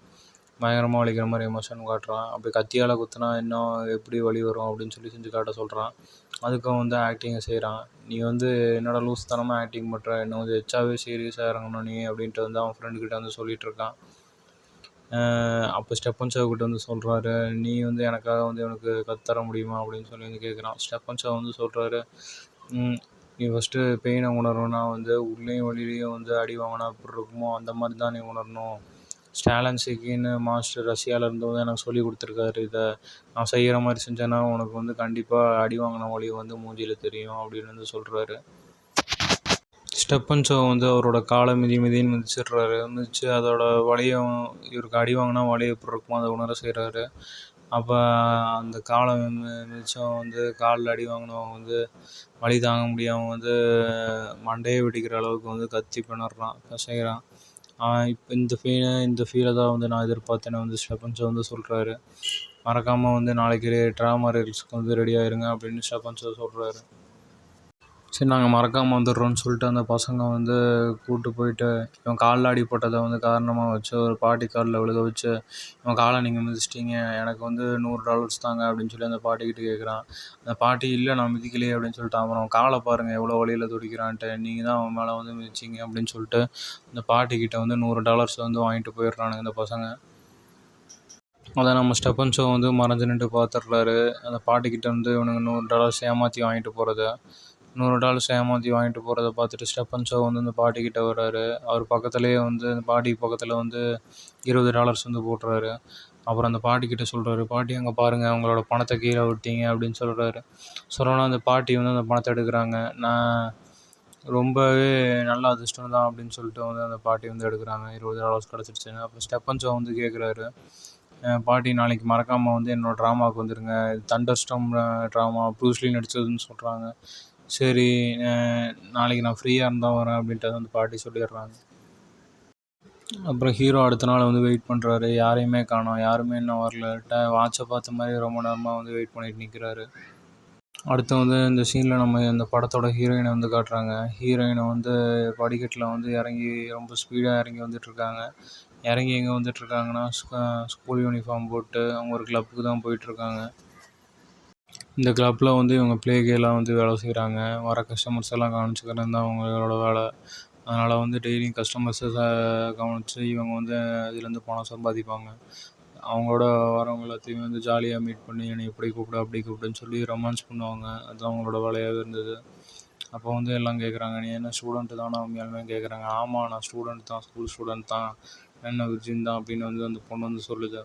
பயங்கரமாக வலிக்கிற மாதிரி எமோஷன் காட்டுறான். அப்படி கத்தியால் குத்துனா இன்னும் எப்படி வலி வரும் அப்படின்னு சொல்லி செஞ்சு காட்ட சொல்கிறான். அதுக்கும் வந்து ஆக்டிங்கை செய்கிறான். நீ வந்து என்னோட லூஸ்தனமாக ஆக்டிங் பண்ணுற, இன்னும் கொஞ்சம் எச்சாவே சீரியஸாக இறங்கணும் நீ அப்படின்ட்டு வந்து அவன் ஃப்ரெண்டுக்கிட்ட வந்து சொல்லிகிட்ருக்கான். அப்போ ஸ்டெப்பன் சோக்கிட்ட வந்து சொல்கிறாரு, நீ வந்து எனக்காக வந்து எனக்கு கற்றுத்தர முடியுமா அப்படின்னு சொல்லி வந்து கேட்குறான். ஸ்டெப்பன் சோ வந்து சொல்கிறாரு, நீ ஃபஸ்ட்டு பெயினை உணரணும்னா வந்து உள்ளேயும் வெளியிலையும் வந்து அடி வாங்கினா எப்படி இருக்குமோ அந்த மாதிரி தான் நீ உணரணும். ஸ்டாலன் சிக்கின்னு மாஸ்டர் ரஷ்யாவில் இருந்தவங்க எனக்கு சொல்லி கொடுத்துருக்காரு, இதை நான் செய்கிற மாதிரி செஞ்சேன்னா உனக்கு வந்து கண்டிப்பாக அடி வாங்கின வலி வந்து மூஞ்சியில் தெரியும் அப்படின்னு வந்து சொல்கிறாரு. ஸ்டெப்பன் சோ வந்து அவரோட காலை மிதின்னு மிதிச்சிடுறாரு. மிதித்து அதோட வலியும் இவருக்கு அடி வாங்கினா வலி எப்படி இருக்குமோ அதை உணர செய்கிறாரு. அப்போ அந்த காலை மிதித்தவன் வந்து காலில் அடி வாங்கினவன் வந்து வலி தாங்க முடியாமல் வந்து மண்டையை வெடிக்கிற அளவுக்கு வந்து கத்தி பிணறான், கசைகிறான். இப்போ இந்த ஃபீலை தான் வந்து நான் எதிர்பார்த்தேன்னு வந்து ஸ்டெப்பன் சோ வந்து சொல்கிறாரு. மறக்காமல் வந்து நாளைக்கு ட்ராமா ரிஹர்சலுக்கு வந்து ரெடியாக இருங்க அப்படின்னு ஸ்டெப்பன் சோ சொல்கிறாரு. சரி நாங்கள் மறக்காமல் வந்துடுறோன்னு சொல்லிட்டு அந்த பசங்க வந்து கூப்பிட்டு போயிட்டு இவன் காலில் அடிப்பட்டதை வந்து காரணமாக வச்சு ஒரு பாட்டி காலில் விழுக வச்சு, இவன் காலை நீங்கள் மிதிச்சிட்டிங்க, எனக்கு வந்து $100 தாங்க அப்படின்னு சொல்லி அந்த பாட்டிக்கிட்ட கேட்குறான். அந்த பாட்டி இல்லை நான் மிதிக்கலையே அப்படின்னு சொல்லிட்டு, அவன் காலை பாருங்கள் எவ்வளோ வலியில் துடிக்கிறான்ட்டு, நீங்கள் தான் அவன் மேலே வந்து மிதிச்சிங்க அப்படின்னு சொல்லிட்டு அந்த பாட்டிக்கிட்ட வந்து $100 வந்து வாங்கிட்டு போயிடுறானுங்க இந்த பசங்க. அதை நம்ம ஸ்டெப்பன் ஷோ வந்து மறைஞ்சு நின்று பார்த்துடுறாரு. அந்த பாட்டிக்கிட்ட வந்து இவனுங்க $100 ஏமாற்றி வாங்கிட்டு போகிறத $100 ஏமாற்றி வாங்கிட்டு போகிறத பார்த்துட்டு ஸ்டெப்பன் ஷோ வந்து அந்த பாட்டிக்கிட்ட வர்றாரு. அவர் பக்கத்துலேயே வந்து அந்த பாட்டி பக்கத்தில் வந்து $20 வந்து போட்டுறாரு. அப்புறம் அந்த பாட்டிக்கிட்ட சொல்கிறாரு, பாட்டி அங்கே பாருங்கள் உங்களோட பணத்தை கீழே விட்டீங்க அப்படின்னு சொல்கிறாரு. சொல்லணும்னா அந்த பாட்டி வந்து அந்த பணத்தை எடுக்கிறாங்க. நான் ரொம்பவே நல்ல அதிர்ஷ்டம் தான் அப்படின்னு சொல்லிட்டு வந்து அந்த பாட்டி வந்து எடுக்கிறாங்க. $20 கிடச்சிருச்சுன்னு. அப்போ ஸ்டெப்பன் ஷோ வந்து கேட்குறாரு, பாட்டி நாளைக்கு மறக்காமல் வந்து என்னோடய ட்ராமாவுக்கு வந்துடுங்க, தண்டர் ஸ்டார்ம் ட்ராமா ப்ரூஸ்லி நடித்ததுன்னு சொல்கிறாங்க. சரி நாளைக்கு நான் ஃப்ரீயாக இருந்தால் வரேன் அப்படின்ட்டு அந்த பாட்டி சொல்லிடுறாங்க. அப்புறம் ஹீரோ அடுத்த நாள் வந்து வெயிட் பண்ணுறாரு. யாரையுமே காணோம், யாருமே இன்னும் வரல. வாட்சை பார்த்த மாதிரி ரொம்ப நேரமாக வந்து வெயிட் பண்ணிட்டு நிற்கிறாரு. அடுத்து வந்து இந்த சீனில் நம்ம இந்த படத்தோட ஹீரோயினை வந்து காட்டுறாங்க. ஹீரோயினை வந்து படிக்கட்டில் வந்து இறங்கி ரொம்ப ஸ்பீடாக இறங்கி வந்துட்டுருக்காங்க. இறங்கி எங்கே வந்துட்டுருக்காங்கன்னா ஸ்கூல் யூனிஃபார்ம் போட்டு அவங்க ஒரு கிளப்புக்கு தான் போயிட்டுருக்காங்க. இந்த கிளப்பில் வந்து இவங்க ப்ளே கேலாம் வந்து வேலை செய்கிறாங்க. வர கஸ்டமர்ஸ் எல்லாம் கவனிச்சுக்கிறது தான் அவங்களோட வேலை. அதனால் வந்து டெய்லியும் கஸ்டமர்ஸை கவனித்து இவங்க வந்து இதுலேருந்து பணம் சம்பாதிப்பாங்க. அவங்களோட வரவங்க எல்லாத்தையும் வந்து ஜாலியாக மீட் பண்ணி என்னை இப்படி கூப்பிடு அப்படி கூப்பிடுன்னு சொல்லி ரொமான்ஸ் பண்ணுவாங்க. அதுதான் அவங்களோட வேலையாகவே இருந்தது. அப்போ வந்து எல்லாம் கேட்குறாங்க, நீ என்ன ஸ்டூடெண்ட்டு தானே உண்மையாலுமே கேட்குறாங்க. ஆமாம் நான் ஸ்டூடெண்ட் தான், ஸ்கூல் ஸ்டூடெண்ட் தான், என்ன விர்ஜின் தான் அப்படின்னு வந்து அந்த பொண்ணு வந்து சொல்லுது.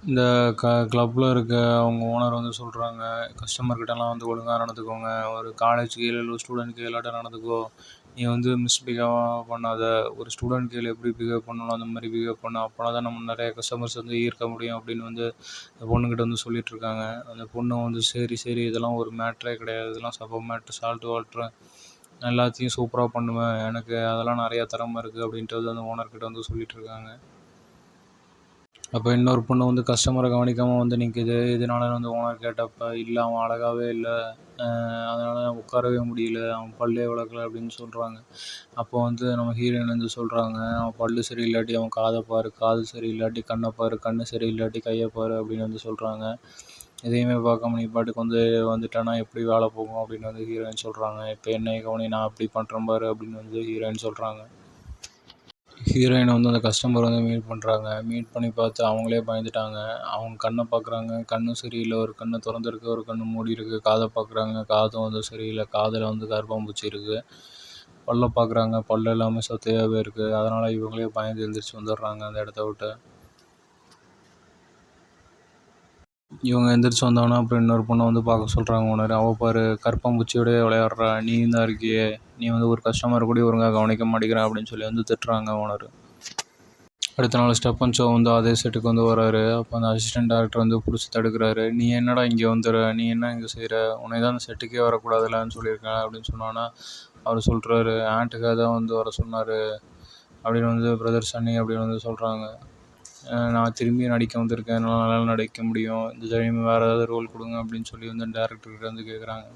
இந்த கிளப்பில் இருக்க அவங்க ஓனர் வந்து சொல்கிறாங்க, கஸ்டமர்கிட்டலாம் வந்து ஒழுங்காக நடந்துக்கோங்க, ஒரு காலேஜ் கீழே இல்லை ஸ்டூடெண்ட் கீழாட்டம் நடந்துக்கோ, நீ வந்து மிஸ்பிஹேவாக பண்ணாத, ஒரு ஸ்டூடெண்ட் கீழே எப்படி பிஹேவ் பண்ணணும் அந்த மாதிரி பிஹேவ் பண்ண, அப்போனா தான் நம்ம நிறைய கஸ்டமர்ஸ் வந்து ஈர்க்க முடியும் அப்படின்னு வந்து அந்த பொண்ணுக்கிட்ட வந்து சொல்லிகிட்ருக்காங்க. அந்த பொண்ணு வந்து சரி சரி இதெல்லாம் ஒரு மேட்ரே கிடையாது, இதெல்லாம் சப்ப மேட்ரு, சால்ட் வாட்ரு, எல்லாத்தையும் சூப்பராக பண்ணுவேன், எனக்கு அதெல்லாம் நிறையா திறமை இருக்குது அப்படின்ட்டு வந்து அந்த ஓனர்கிட்ட வந்து சொல்லிகிட்ருக்காங்க. அப்போ இன்னொரு பொண்ணு வந்து கஸ்டமரை கவனிக்காமல் வந்து நிற்குது. இதனால வந்து ஓனர் கேட்டப்போ, இல்லை அவன் அழகாகவே இல்லை, அதனால் உட்காரவே முடியல, அவன் பல்லே விளக்கலை அப்படின்னு சொல்கிறாங்க. அப்போ வந்து நம்ம ஹீரோயின் வந்து சொல்கிறாங்க, அவன் பல்லு சரியில்லாட்டி அவன் காதை பாரு, காது சரியில்லாட்டி கண்ணை பாரு, கண்ணு சரியில்லாட்டி கையை பாரு அப்படின்னு வந்து சொல்கிறாங்க. எதையுமே பார்க்காம நீ பாட்டுக்கு வந்து வந்துட்டானா எப்படி வேலை போகும் அப்படின்னு வந்து ஹீரோயின் சொல்கிறாங்க. இப்போ என்னை கவனி நான் அப்படி பண்ணுறேன் பாரு அப்படின்னு வந்து ஹீரோயின் சொல்கிறாங்க. ஹீரோயினை வந்து அந்த கஸ்டமர் வந்து மீட் பண்ணுறாங்க. மீட் பண்ணி பார்த்து அவங்களே பயந்துட்டாங்க. அவங்க கண்ணை பார்க்குறாங்க, கண்ணும் சரியில்லை, ஒரு கண்ணு திறந்துருக்கு, ஒரு கண்ணு மூடி இருக்குது. காதை பார்க்குறாங்க, காதும் வந்து சரியில்லை, காதில் வந்து கருப்பாம்பூச்சி இருக்குது. பல்ல பார்க்குறாங்க, பல்லு எல்லாமே சொத்தையாகவே இருக்குது. அதனால் இவங்களே பயந்து எழுந்திரிச்சு வந்துடுறாங்க அந்த இடத்த விட்டு. இவங்க எந்திரிச்சு வந்தோன்னா அப்புறம் இன்னொரு பொண்ணை வந்து பார்க்க சொல்கிறாங்க ஓனர். அவள் பாரு கருப்பாம்பூச்சியோடய விளையாடுறா, நீ தான் இருக்கியே, நீ வந்து ஒரு கஸ்டமர் கூட ஒழுங்காக கவனிக்க மாட்டேங்கிற அப்படின்னு சொல்லி வந்து திட்டுறாங்க ஓனர். அடுத்த நாள் ஸ்டெப்பன் ஷோ வந்து அதே செட்டுக்கு வந்து வராரு. அப்போ அந்த அசிஸ்டன்ட் டேரக்டர் வந்து பிடிச்சி தடுக்கிறாரு. நீ என்னடா இங்கே வந்துடுற, நீ என்ன இங்கே செய்கிற, உன்னை தான் அந்த செட்டுக்கே வரக்கூடாதுலன்னு சொல்லியிருக்கேன் அப்படின்னு சொன்னோன்னா அவர் சொல்கிறாரு, ஆண்ட்டுக்காக தான் வந்து வர சொன்னார் அப்படின்னு வந்து பிரதர் சன்னி அப்படின்னு வந்து சொல்கிறாங்க. நான் திரும்பி நடிக்க வந்திருக்கேன், என்னால் நடிக்க முடியும், இந்த டைம் வேறு ஏதாவது ரோல் கொடுங்க அப்படின்னு சொல்லி வந்து டேரக்டர்கிட்ட வந்து கேட்குறாங்க.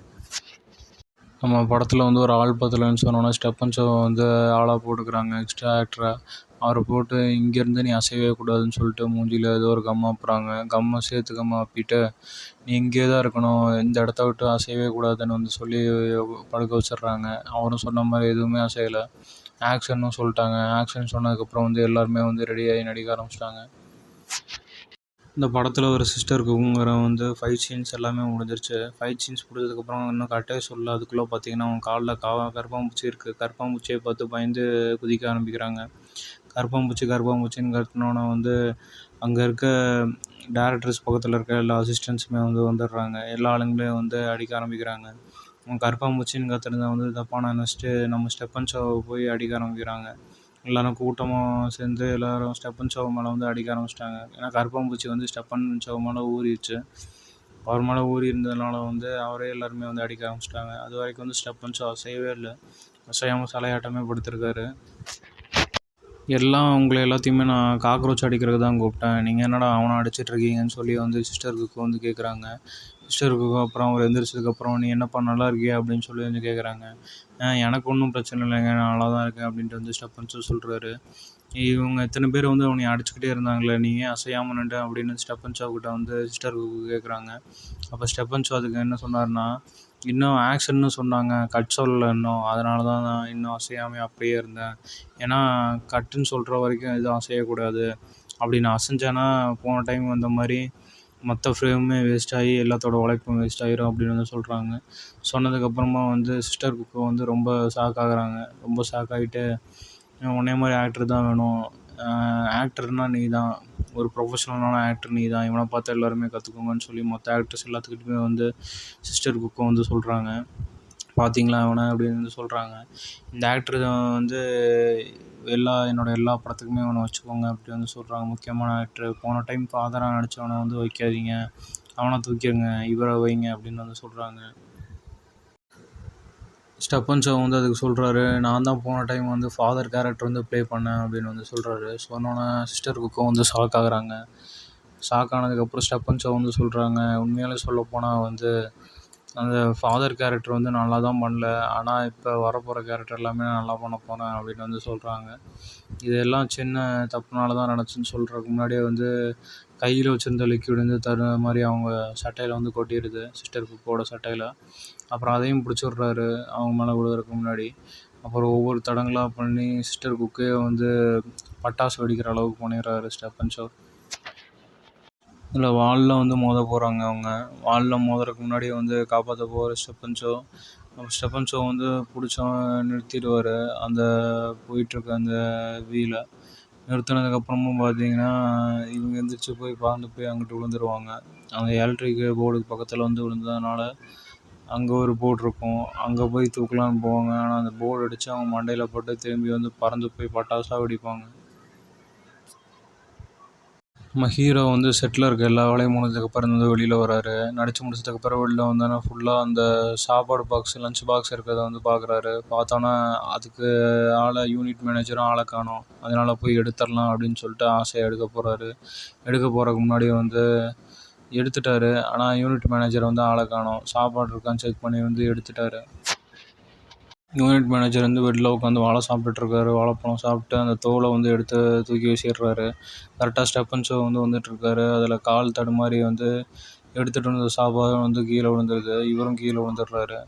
நம்ம படத்தில் வந்து ஒரு ஆள் பத்தலைன்னு சொன்னோன்னா ஸ்டெப்பன் ஷோ வந்து ஆளாக போட்டுக்கிறாங்க எக்ஸ்ட்ரா ஆக்டராக. அவரை போட்டு இங்கேருந்து நீ அசையவே கூடாதுன்னு சொல்லிட்டு மூஞ்சியில் ஏதோ ஒரு கம் அப்புறாங்க. கம்மை சேர்த்து கம்மை அப்பிட்டு நீ இங்கே தான் இருக்கணும், இந்த இடத்த விட்டு அசையவே கூடாதுன்னு வந்து சொல்லி படுக்க வச்சிடுறாங்க. அவரும் சொன்ன மாதிரி எதுவுமே அசையலை. ஆக்ஷன்னு சொல்லிட்டாங்க. ஆக்ஷன் சொன்னதுக்கப்புறம் வந்து எல்லாருமே வந்து ரெடியாகி நடிக்க ஆரம்பிச்சிட்டாங்க. இந்த படத்தில் ஒரு சிஸ்டருக்குங்கிற வந்து ஃபைட் சீன்ஸ் எல்லாமே முடிஞ்சிருச்சு. ஃபைட் சீன்ஸ் முடிஞ்சதுக்கப்புறம் இன்னும் கரெக்டாக சொல்லல, அதுக்குள்ளே பார்த்தீங்கன்னா அவங்க காலில் கருப்பாம்பூச்சி இருக்குது. கருப்பாம்பூச்சியை பார்த்து பயந்து குதிக்க ஆரம்பிக்கிறாங்க. கருப்பாம்பூச்சின்னு கத்துனோன்னே வந்து அங்கே இருக்க டேரக்டர்ஸ் பக்கத்தில் இருக்க எல்லா அசிஸ்டன்ஸுமே வந்து வந்துடுறாங்க. எல்லா ஆளுங்களையும் வந்து அடிக்க ஆரம்பிக்கிறாங்க. கருப்பாம்பூச்சின்னு கத்துறத வந்து தப்பான நினச்சிட்டு நம்ம ஸ்டெப்பன் ஷோவை போய் அடிக்க ஆரம்பிக்கிறாங்க. எல்லோரும் கூட்டமாக சேர்ந்து எல்லோரும் ஸ்டெப்பன் ஷோ மேலே வந்து அடிக்க ஆரம்பிச்சிட்டாங்க. ஏன்னா கருப்பாம்பூச்சி வந்து ஸ்டெப்பன் ஷோ மேலே ஊறிடுச்சு. அவர் மேலே ஊறி இருந்ததுனால வந்து அவரே எல்லாருமே வந்து அடிக்க ஆரம்பிச்சிட்டாங்க. அது வரைக்கும் வந்து ஸ்டெப்பன் ஷோ அசையவே இல்லை, அசையாமல் தலையாட்டமே படுத்திருக்காரு. உங்களை எல்லாத்தையுமே நான் காக்ரோச் அடிக்கிறதுக்கு தான் கூப்பிட்டேன், நீங்கள் என்னடா அவனை அடிச்சிட்ருக்கீங்கன்னு சொல்லி வந்து சிஸ்டருக்கு வந்து கேட்குறாங்க. சிஸ்டருக்கு அப்புறம் அவர் எந்திரிச்சதுக்கப்புறம் நீ என்னப்பா நல்லா இருக்கியா அப்படின்னு சொல்லி வந்து கேட்குறாங்க. எனக்கு ஒன்றும் பிரச்சனை இல்லைங்க, நான் நல்லா தான் இருக்கேன் அப்படின்ட்டு வந்து ஸ்டெப்பன் ஷோ சொல்கிறாரு. இவங்க எத்தனை பேர் வந்து அவனை அடிச்சுக்கிட்டே இருந்தாங்களே, நீ ஏன் அசையாமல் நின்று அப்படின்னு ஸ்டெப்பன் ஷோக்கிட்ட வந்து சிஸ்டருக்கு கேட்குறாங்க. அப்போ ஸ்டெப்பன் ஷோ அதுக்கு என்ன சொன்னார்னா, இன்னும் ஆக்ஷன்னு சொன்னாங்க, கட் சொல்லலை இன்னும், அதனால தான் நான் இன்னும் அசையாமல் அப்படியே இருந்தேன். ஏன்னா கட்டுன்னு சொல்கிற வரைக்கும் எதுவும் அசையக்கூடாது, அப்படி நான் அசைஞ்சேன்னா போன டைம் வந்த மாதிரி மொத்த ஃப்ரேமுமே வேஸ்ட் ஆகி எல்லாத்தோட உழைப்பும் வேஸ்ட் ஆகிரும் அப்படின்னு வந்து சொல்கிறாங்க. சொன்னதுக்கப்புறமா வந்து சிஸ்டர் குக்கு வந்து ரொம்ப ஷாக் ஆகுறாங்க. ரொம்ப ஷாக் ஆகிட்டு, உன்னைய மாதிரி ஆக்டர் தான் வேணும், ஆக்டர்னால் நீ தான், ஒரு ப்ரொஃபஷனலான ஆக்டர் நீ தான், இவனை பார்த்து எல்லாருமே கற்றுக்கோங்கன்னு சொல்லி மொத்த ஆக்டர்ஸ் எல்லாத்துக்கிட்டுமே வந்து சிஸ்டர் குக்கை வந்து சொல்கிறாங்க. பார்த்தீங்களா அவனை அப்படின்னு வந்து சொல்கிறாங்க. இந்த ஆக்டர் வந்து எல்லா படத்துக்குமே அவனை வச்சுக்கோங்க அப்படி வந்து சொல்கிறாங்க. முக்கியமான ஆக்டர், போன டைம் ஃபாதராக நடித்தவனை வந்து வைக்காதீங்க, அவனை தூக்கிடுங்க, இவரை வைங்க அப்படின்னு வந்து சொல்கிறாங்க. ஸ்டெப்பன் ஷோ வந்து அதுக்கு சொல்கிறாரு, நான் தான் போன டைம் வந்து ஃபாதர் கேரக்டர் வந்து ப்ளே பண்ணேன் அப்படின்னு வந்து சொல்கிறாரு. சொன்னோன்னே சிஸ்டர் குக்கும் வந்து ஷாக் ஆகுறாங்க. ஷாக் ஆனதுக்கப்புறம் ஸ்டெப்பன் ஷோ வந்து சொல்கிறாங்க, உண்மையாலே சொல்லப்போனால் வந்து அந்த ஃபாதர் கேரக்டர் வந்து நல்லா தான் பண்ணல, ஆனால் இப்போ வரப்போகிற கேரக்டர் எல்லாமே நான் நல்லா பண்ண போகிறேன் அப்படின்னு வந்து சொல்கிறாங்க. இதெல்லாம் சின்ன தப்புனால தான் நடந்துச்சுன்னு சொல்கிறதுக்கு முன்னாடியே வந்து கையில் வச்சுருந்த லிக்விட் வந்து தருண மாதிரி அவங்க சட்டையில் வந்து கொட்டிடுது, சிஸ்டர் குக்கோட சட்டையில். அப்புறம் அதையும் பிடிச்சி விட்றாரு அவங்க மேலே விழுகிறதுக்கு முன்னாடி. அப்புறம் ஒவ்வொரு தடங்களாக பண்ணி சிஸ்டர் குக்கே வந்து பட்டாசு வெடிக்கிற அளவுக்கு பண்ணிடுறாரு ஸ்டெப்பன் ஷோ. இதில் வாலில் வந்து மோத போகிறாங்க அவங்க. வாலில் மோதுறதுக்கு முன்னாடியே வந்து காப்பாற்ற போகிற ஸ்டெப்பன் ஷோ. ஸ்டெப்பன் ஷோ வந்து பிடிச்சவன் நிறுத்திடுவார் அந்த போயிட்டுருக்க அந்த வீலை. நிறுத்தினதுக்கப்புறமும் பார்த்தீங்கன்னா இவங்க எந்திரிச்சு போய் பறந்து போய் அங்கிட்டு விழுந்துருவாங்க. அந்த எலக்ட்ரிக் போர்டுக்கு பக்கத்தில் வந்து விழுந்ததுனால அங்கே ஒரு போர்டு இருக்கும், அங்கே போய் தூக்கலான்னு போவாங்க. ஆனால் அந்த போர்டு அடித்து அவங்க மண்டையில் போட்டு திரும்பி வந்து பறந்து போய் பட்டாசாக வெடிப்பாங்க. நம்ம ஹீரோ வந்து செட்டில் இருக்க எல்லா வேலையும் முடிஞ்சதுக்கப்புறம் வந்து வெளியில் வராரு. நடித்து முடிச்சதுக்கப்புறம் வெளியில் வந்தோன்னே ஃபுல்லாக அந்த சாப்பாடு பாக்ஸ், லஞ்ச் பாக்ஸ் இருக்கிறத வந்து பார்க்குறாரு. பார்த்தோன்னா அதுக்கு யூனிட் மேனேஜரும் ஆளை காணோம். அதனால் போய் எடுத்துடலாம் அப்படின்னு சொல்லிட்டு ஆசையாக எடுக்க போகிறாரு. எடுக்க போகிறதுக்கு முன்னாடி வந்து எடுத்துட்டாரு. ஆனால் யூனிட் மேனேஜர் வந்து ஆளை காணோம். சாப்பாடு இருக்கான்னு செக் பண்ணி வந்து எடுத்துட்டாரு. யூனிட் மேனேஜர் வந்து வெளில உட்காந்து வாழை சாப்பிட்டுட்ருக்காரு. வாழைப்பழம் சாப்பிட்டு அந்த தோலை வந்து எடுத்து தூக்கி வீசிடுறாரு. கரெக்டாக ஸ்டெப்பன் ஷோ வந்து வந்துட்டுருக்காரு. அதில் கால் தடுமாறி வந்து எடுத்துகிட்டு வந்த சாப்பாடு வந்து கீழே விழுந்துருது. இவரும் கீழே விழுந்துடுறாரு.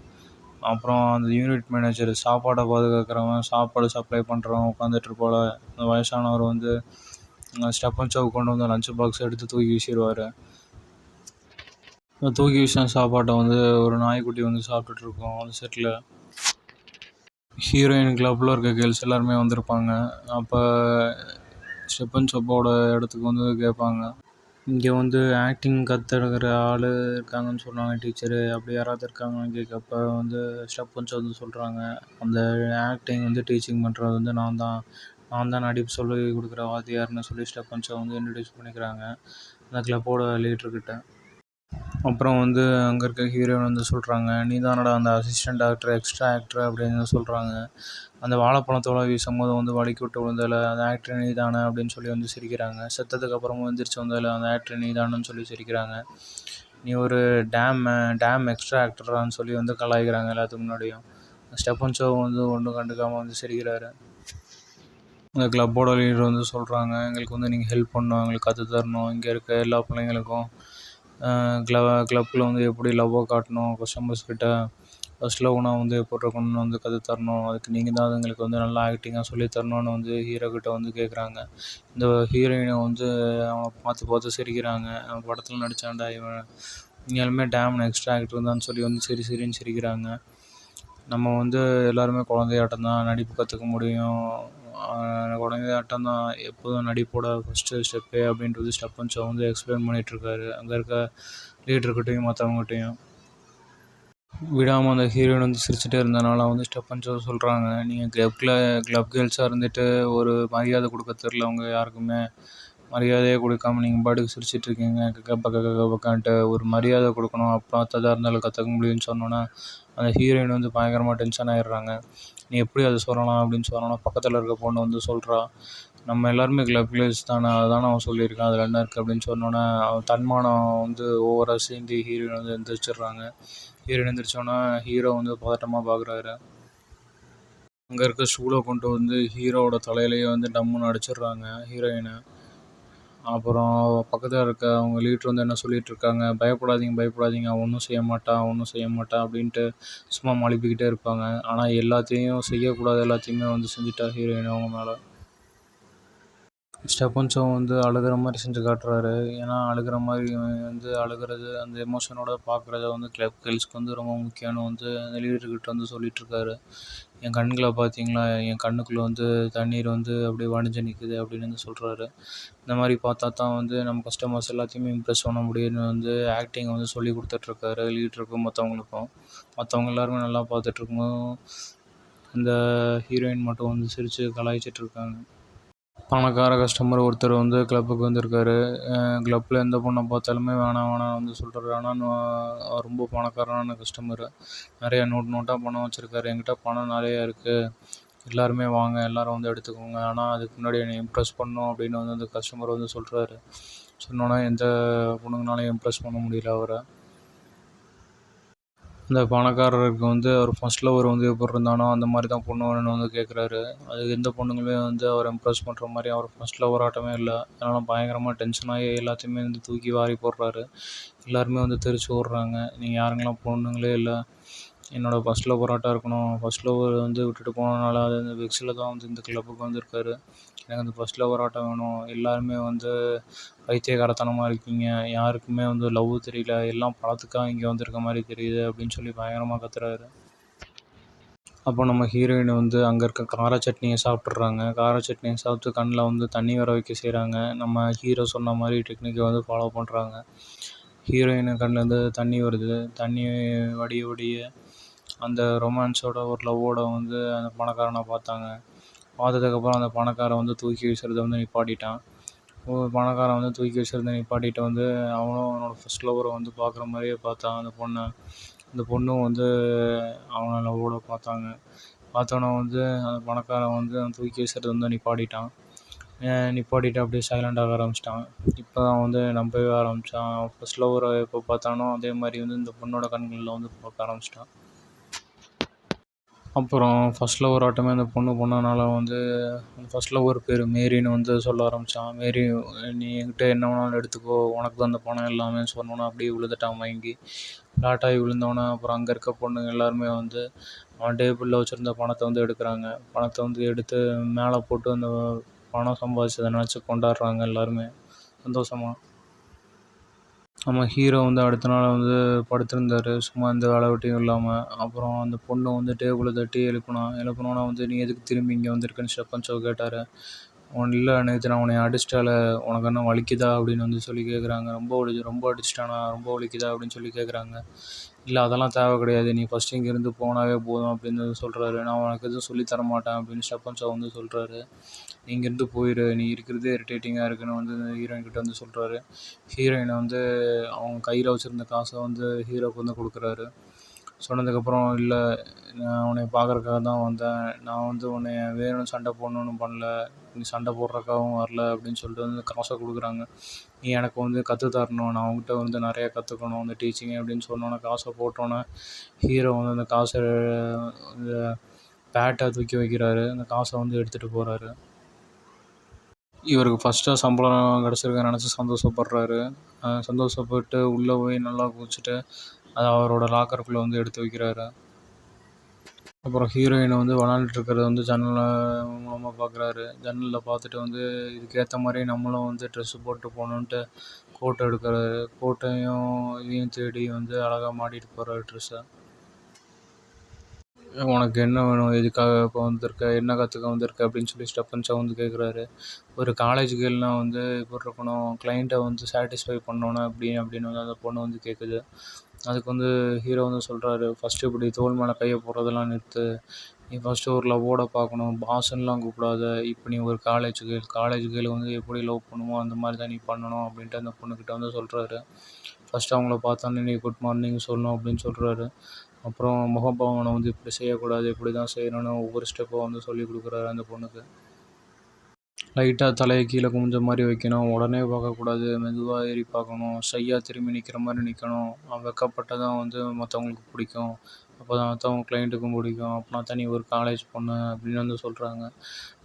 அப்புறம் அந்த யூனிட் மேனேஜர், சாப்பாடை பாதுகாக்கிறவன், சாப்பாடு சப்ளை பண்ணுறவன் உட்காந்துட்ருப்போல அந்த வயசானவர் வந்து ஸ்டெப்பன் ஷோவுக்கு கொண்டு வந்து லஞ்ச் பாக்ஸ் எடுத்து தூக்கி வீசிடுவார். தூக்கி வீசின சாப்பாட்டை வந்து ஒரு நாய்க்குட்டி வந்து சாப்பிட்டுட்ருக்கோம் அந்த செட்டில். ஹீரோயின் கிளப்பில் இருக்க கேர்ள்ஸ் எல்லாருமே வந்திருப்பாங்க. அப்போ ஸ்டெப்பன் ஷோவோட இடத்துக்கு வந்து கேட்பாங்க, இங்கே வந்து ஆக்டிங் கற்றுக்கிற ஆள் இருக்காங்கன்னு சொன்னாங்க டீச்சரு, அப்படி யாராவது இருக்காங்கன்னு கேட்கப்ப வந்து ஸ்டெப்பன் ஷோ வந்து சொல்கிறாங்க, அந்த ஆக்டிங் வந்து டீச்சிங் பண்ணுறது வந்து நான் தான் நடிப்பு சொல்லி கொடுக்குற வாத்தியார்னு சொல்லி ஸ்டெப்பன் ஷோ வந்து இன்ட்ரடியூஸ் பண்ணிக்கிறாங்க அந்த கிளப்போட லீடர்கிட்ட. அப்புறம் வந்து அங்கே இருக்க ஹீரோயின் வந்து சொல்கிறாங்க, நீ தானடா அந்த அசிஸ்டண்ட் ஆக்டர், எக்ஸ்ட்ரா ஆக்டர் அப்படின்னு சொல்கிறாங்க. அந்த வாழைப்பழத்தோட வீசும்போது வந்து வழுக்கி விட்டு விழுந்ததில் அந்த ஆக்டர் நீ தானே அப்படின்னு சொல்லி வந்து சிரிக்கிறாங்க. செத்ததுக்கப்புறமும் எந்திரிச்சு வந்ததில் அந்த ஆக்டர் நீ தானேன்னு சொல்லி சிரிக்கிறாங்க. நீ ஒரு டேம் எக்ஸ்ட்ரா ஆக்டரான்னு சொல்லி வந்து கலாய்க்கிறாங்க எல்லாத்துக்கு முன்னாடியும். ஸ்டெப்பன் ஷோ வந்து ஒன்றும் கண்டுக்காமல் வந்து சிரிக்கிறாரு. அந்த கிளப்போட லீடர் வந்து சொல்கிறாங்க, எங்களுக்கு வந்து நீங்கள் ஹெல்ப் பண்ணணும், எங்களுக்கு கற்று தரணும், இங்கே இருக்க எல்லா பிள்ளைங்களுக்கும் கிளப்பில் வந்து எப்படி லவ்வை காட்டணும், கஸ்டமர்ஸ் கிட்ட ஃபஸ்ட் லவ்னா வந்து எப்படி இருக்கணும்னு வந்து கற்று தரணும், அதுக்கு நீங்கள் தான் எங்களுக்கு வந்து நல்லா ஆக்டிங்காக சொல்லி தரணும்னு வந்து ஹீரோக்கிட்ட வந்து கேட்குறாங்க. இந்த ஹீரோயினை வந்து அவனை பார்த்து சிரிக்கிறாங்க. அவன் படத்தில் நடித்தாண்டா இவன் உண்மையாலுமே டேம் எக்ஸ்ட்ரா ஆக்டர் தான் சொல்லி வந்து சிரின்னு சிரிக்கிறாங்க. நம்ம வந்து எல்லாருமே குழந்தையாட்டம் தான் நடிப்பு கற்றுக்க முடியும், குழந்தையாட்டம் தான் எப்போதும் நடிப்போட ஃபஸ்ட்டு ஸ்டெப்பே அப்படின்றது ஸ்டெப்பன் ஷோ வந்து எக்ஸ்பிளைன் பண்ணிகிட்ருக்காரு அங்கே இருக்க லீடர்கிட்டையும் மற்றவங்ககிட்டையும். விடாமல் அந்த ஹீரோயின் வந்து சிரிச்சுட்டே இருந்தனால வந்து ஸ்டெப்பன் ஷோ சொல்கிறாங்க, நீங்கள் கிளப் கேர்ள்ஸாக இருந்துட்டு ஒரு மரியாதை கொடுக்க தெரில, அவங்க யாருக்குமே மரியாதையே கொடுக்காம நீங்கள் பாட்டுக்கு சிரிச்சிட்ருக்கீங்க, கக்கான்ட்டு ஒரு மரியாதை கொடுக்கணும், பார்த்ததா இருந்தாலும் கற்றுக்க முடியும்னு சொன்னோன்னா அந்த ஹீரோயின் வந்து பயங்கரமாக டென்ஷன் ஆகிடுறாங்க. நீ எப்படி அதை சொல்லலாம் அப்படின்னு சொன்னோன்னா பக்கத்தில் இருக்க பொண்ணு வந்து சொல்கிறா, நம்ம எல்லாருமே கிளப் கேர்ள்ஸ் தானே, அதுதானே அவன் சொல்லியிருக்கான், அதில் என்ன இருக்குது அப்படின்னு சொன்னோன்னே அவன் தன்மானம் வந்து ஓவராக சீண்டி ஹீரோயின் வந்து எந்திரிச்சிடுறாங்க. ஹீரோயின் எந்திரிச்சோன்னா ஹீரோ வந்து பதட்டமாக பார்க்குறாரு. அங்கே இருக்க ஸ்டூலை கொண்டு வந்து ஹீரோவோட தலையிலேயே வந்து டம்முன்னு அடிச்சிடுறாங்க ஹீரோயினை. அப்புறம் பக்கத்தில் இருக்க அவங்க லீடர் வந்து என்ன சொல்லிகிட்ருக்காங்க, பயப்படாதீங்க, அவன் ஒன்றும் செய்ய மாட்டான் அப்படின்ட்டு சும்மா மழுப்பிக்கிட்டே இருப்பாங்க. ஆனால் எல்லாத்தையுமே வந்து செஞ்சுட்டா ஹீரோயின் அவங்க மேலே. ஸ்டெப்பன் சோ வந்து அழுகுற மாதிரி செஞ்சு காட்டுறாரு. ஏன்னா அழுகுற மாதிரி வந்து அழுகுறது அந்த எமோஷனோட பார்க்குறத வந்து கிளப் கேர்ள்ஸ்க்கு வந்து ரொம்ப முக்கியம்னு வந்து அந்த லீடர்கிட்ட வந்து சொல்லிகிட்ருக்காரு. என் கண்களை பார்த்தீங்களா, என் கண்ணுக்குள்ளே வந்து தண்ணீர் வந்து அப்படியே வடிஞ்சு நிற்குது அப்படின்னு வந்து சொல்கிறாரு. இந்த மாதிரி பார்த்தா தான் வந்து நம்ம கஸ்டமர்ஸ் எல்லாத்தையுமே இம்ப்ரெஸ் பண்ண முடியும்னு வந்து ஆக்டிங்கை வந்து சொல்லி கொடுத்துட்ருக்காரு லீடருக்கும் மற்றவங்களுக்கும். மற்றவங்க எல்லாருமே நல்லா பார்த்துட்ருக்கும்போது இந்த ஹீரோயின் மட்டும் வந்து சிரித்து கலாய்ச்சிட்ருக்காங்க. பணக்கார கஸ்டமர் ஒருத்தர் வந்து கிளப்புக்கு வந்திருக்காரு. கிளப்பில் எந்த பொண்ணை பார்த்தாலுமே வேணாம் வேணாம்னு வந்து சொல்கிறாரு. ஆனால் அவர் ரொம்ப பணக்காரனான கஸ்டமரு. நிறைய நோட்டாக பணம் வச்சுருக்காரு. என்கிட்ட பணம் நிறையா இருக்குது, எல்லாருமே வாங்க, எல்லோரும் வந்து எடுத்துக்கோங்க. ஆனால் அதுக்கு முன்னாடி என்னை இம்ப்ரெஸ் பண்ணணும் அப்படின்னு வந்து அந்த கஸ்டமர் வந்து சொல்கிறாரு. சொன்னோன்னே எந்த பொண்ணுங்கனாலையும் இம்ப்ரெஸ் பண்ண முடியல அவரை. அந்த பணக்காரருக்கு வந்து அவர் ஃபர்ஸ்ட் லவர் வந்து எப்படி இருந்தானோ அந்த மாதிரி தான் பொண்ணு வேணும்னு வந்து கேட்குறாரு. அது எந்த பொண்ணுங்களுமே வந்து அவரை இம்ப்ரெஸ் பண்ணுற மாதிரி அவர் ஃபர்ஸ்ட் லவர் ஆட்டமே இல்லை. அதனால் பயங்கரமாக டென்ஷன் ஆகி எல்லாத்தையுமே வந்து தூக்கி வாரி போடுறாரு. எல்லாருமே வந்து தெரிச்சு ஓடுறாங்க. நீங்கள் யாருங்களாம் பொண்ணுங்களே இல்லை, என்னோடய ஃபர்ஸ்ட் லவ் இருக்கணும். ஃபர்ஸ்ட் லவ்வர் வந்து விட்டுட்டு போனதுனால அது அந்த வெக்ஸில் தான் வந்து இந்த கிளப்புக்கு வந்திருக்காரு. எனக்கு அந்த ஃபர்ஸ்ட் லவ் வேணும். எல்லாருமே வந்து பைத்தியக்காரத்தனமாக இருக்கீங்க, யாருக்குமே வந்து லவ் தெரியல, எல்லாம் பணத்துக்காக இங்கே வந்திருக்க மாதிரி தெரியுது அப்படின்னு சொல்லி பயங்கரமாக கத்துறாரு. அப்போ நம்ம ஹீரோயின் வந்து அங்கே இருக்க கார சட்னியை சாப்பிட்றாங்க. கார சட்னியை சாப்பிட்டு கண்ணில் வந்து தண்ணி வர வைக்க செய்கிறாங்க. நம்ம ஹீரோ சொன்ன மாதிரி டெக்னிக்கை வந்து ஃபாலோ பண்ணுறாங்க. ஹீரோயின் கண்ணிலேருந்து தண்ணி வருது. தண்ணி வடிய வடிய அந்த ரொமான்ஸோட ஒரு லவ்வோட வந்து அந்த பணக்காரனை பார்த்தாங்க. பார்த்ததுக்கப்புறம் அந்த பணக்காரன் வந்து தூக்கி வீசுறத வந்து நிப்பாட்டிட்டான். பணக்காரன் வந்து தூக்கி வீசுறத நிப்பாட்டிட்டு வந்து அவனும் அவனோட ஃபர்ஸ்ட் லவ்வரை வந்து பார்க்குற மாதிரியே பார்த்தான் அந்த பொண்ணை. அந்த பொண்ணும் வந்து அவனை லவ்வோட பார்த்தாங்க. பார்த்தோன்னே வந்து அந்த பணக்காரன் வந்து அவன் தூக்கி வீசுறத வந்து நிப்பாட்டிட்டான். நிப்பாட்டிட்டு அப்படியே சைலண்ட் ஆக ஆரம்பிச்சிட்டான். இப்போ தான் வந்து நம்பவே ஆரம்பித்தான். ஃபர்ஸ்ட் லவ்வரை எப்போ பார்த்தானோ அதே மாதிரி வந்து இந்த பொண்ணோட கண்களில் வந்து பார்க்க ஆரம்பிச்சிட்டான். அப்புறம் ஃபர்ஸ்ட் லவ்வர் ஆட்டமே அந்த பொண்ணு பண்ணனால வந்து ஃபர்ஸ்ட் லவ்வர் பேர் மேரின்னு வந்து சொல்ல ஆரம்பித்தான். மேரி, நீ என்கிட்ட என்ன வேணாலும் எடுத்துக்கோ, உனக்கு தான் அந்த பணம் எல்லாமே சொன்னோன்னே அப்படியே விழுந்துட்டான் மயங்கி. ஃப்ளாட்டாகி விழுந்தோன்னே அப்புறம் அங்கே இருக்க பொண்ணுங்க எல்லாருமே வந்து அவன் டேபிளில் வச்சுருந்த பணத்தை வந்து எடுக்கிறாங்க. பணத்தை வந்து எடுத்து மேலே போட்டு அந்த பணம் சம்பாதிச்சதை நினச்சி கொண்டாடுறாங்க எல்லாருமே சந்தோஷமாக. நம்ம ஹீரோ வந்து அடுத்த நாள் வந்து படுத்திருந்தார் சும்மா எந்த வேலை வெட்டியும் இல்லாமல். அப்புறம் அந்த பொண்ணு வந்து டேபிளை தட்டி எழுப்பினோன்னா வந்து நீ எதுக்கு திரும்பி இங்கே வந்திருக்குன்னு ஸ்டெப்பன் சோ கேட்டார். இல்லை நேற்று நான் உன்னை அடிச்சிட்டால, உனக்கு என்ன வலிக்குதா அப்படின்னு வந்து சொல்லி கேட்குறாங்க. ரொம்ப அடிச்சிட்டானா, ரொம்ப வலிக்குதா அப்படின்னு சொல்லி கேட்குறாங்க. இல்லை அதெல்லாம் தேவை கிடையாது, நீ ஃபஸ்ட்டு இங்கேருந்து போனாவே போதும் அப்படின்னு சொல்கிறாரு. நான் உனக்கு எதுவும் சொல்லித்தர மாட்டேன் அப்படின்னு ஸ்டெப்பன் சோ வந்து சொல்கிறாரு. நீ இங்கேருந்து போயிடு, நீ இருக்கிறதே இரிட்டேட்டிங்காக இருக்குன்னு வந்து ஹீரோயின் கிட்ட வந்து சொல்கிறாரு. ஹீரோயினை வந்து அவங்க கையில் வச்சுருந்த காசை வந்து ஹீரோவுக்கு வந்து கொடுக்குறாரு. சொன்னதுக்கப்புறம், இல்லை நான் உன்னை பார்க்குறக்காக தான் வந்தேன், நான் வந்து உன்னை வேணும்னு சண்டை போடணுன்னு பண்ணல, நீ சண்டை போடுறக்காகவும் வரல அப்படின்னு சொல்லிட்டு வந்து காசை கொடுக்குறாங்க. நீ எனக்கு வந்து கற்றுத்தரணும், நான் உங்ககிட்ட வந்து நிறையா கற்றுக்கணும் அந்த டீச்சிங்கை அப்படின்னு சொன்னோன்னே காசை போட்டோன்னே ஹீரோ வந்து அந்த காசை இந்த பேட்டை தூக்கி வைக்கிறாரு. அந்த காசை வந்து எடுத்துகிட்டு போகிறாரு. இவருக்கு ஃபஸ்ட்டாக சம்பளம் கிடச்சிருக்குன்னு நினச்சி சந்தோஷப்படுறாரு. சந்தோஷப்பட்டு உள்ளே போய் நல்லா குளிச்சுட்டு அதை அவரோட லாக்கருக்குள்ளே வந்து எடுத்து வைக்கிறாரு. அப்புறம் ஹீரோயின் வந்து விளாண்டுட்ருக்கிறத வந்து ஜன்னல் மூலமாக பார்க்குறாரு. ஜன்னலில் பார்த்துட்டு வந்து இதுக்கேற்ற மாதிரி நம்மளும் வந்து ட்ரெஸ்ஸு போட்டு போகணுன்ட்டு கோட் எடுக்கிறாரு. கோட்டையும் இதையும் தேடி வந்து அழகாக மாட்டிகிட்டு போகிறாரு ட்ரெஸ்ஸை. உனக்கு என்ன வேணும், எதுக்காக இப்போ வந்திருக்க, என்ன கற்றுக்க வந்திருக்க அப்படின்னு சொல்லி ஸ்டெப்பன் சோ வந்து கேட்குறாரு. ஒரு காலேஜ் கேர்ள்னால் வந்து எப்படி இருக்கணும், கிளைண்ட்டை வந்து சாட்டிஸ்ஃபை பண்ணணும் அப்படின்னு வந்து அந்த பொண்ணு வந்து கேட்குது. அதுக்கு வந்து ஹீரோ வந்து சொல்கிறாரு, ஃபஸ்ட்டு இப்படி தோள் மேலே கையை போடுறதெல்லாம் நிறுத்து, நீ ஃபஸ்ட்டு ஒரு லவ்வோட பார்க்கணும், பாஸ்ன்னுலாம் கூப்பிடாத, இப்போ நீ ஒரு காலேஜ் கேர்ள் வந்து எப்படி லவ் பண்ணுமோ அந்த மாதிரி தான் நீ பண்ணணும் அப்படின்ட்டு அந்த பொண்ணுக்கிட்ட வந்து சொல்கிறாரு. ஃபஸ்ட்டு அவங்கள பார்த்தோன்னே நீ குட் மார்னிங் சொல்லணும் அப்படின்னு சொல்கிறாரு. அப்புறம் முகபாவனை வந்து இப்படி செய்யக்கூடாது, இப்படி தான் செய்யணும்னு ஒவ்வொரு ஸ்டெப்பாக வந்து சொல்லிக் கொடுக்குறாரு அந்த பொண்ணுக்கு. லைட்டாக தலையை கீழே குனிஞ்ச மாதிரி வைக்கணும், உடனே பார்க்கக்கூடாது, மெதுவாக ஏறி பார்க்கணும், ஷையாக திரும்பி நிற்கிற மாதிரி நிற்கணும், வெட்கப்பட்டதான் வந்து மற்றவங்களுக்கு பிடிக்கும், அப்போ தான் மற்றவங்க கிளைண்ட்டுக்கும் பிடிக்கும், அப்படின்னா தான் நீ ஒரு காலேஜ் பொண்ணு அப்படின்னு வந்து சொல்கிறாங்க.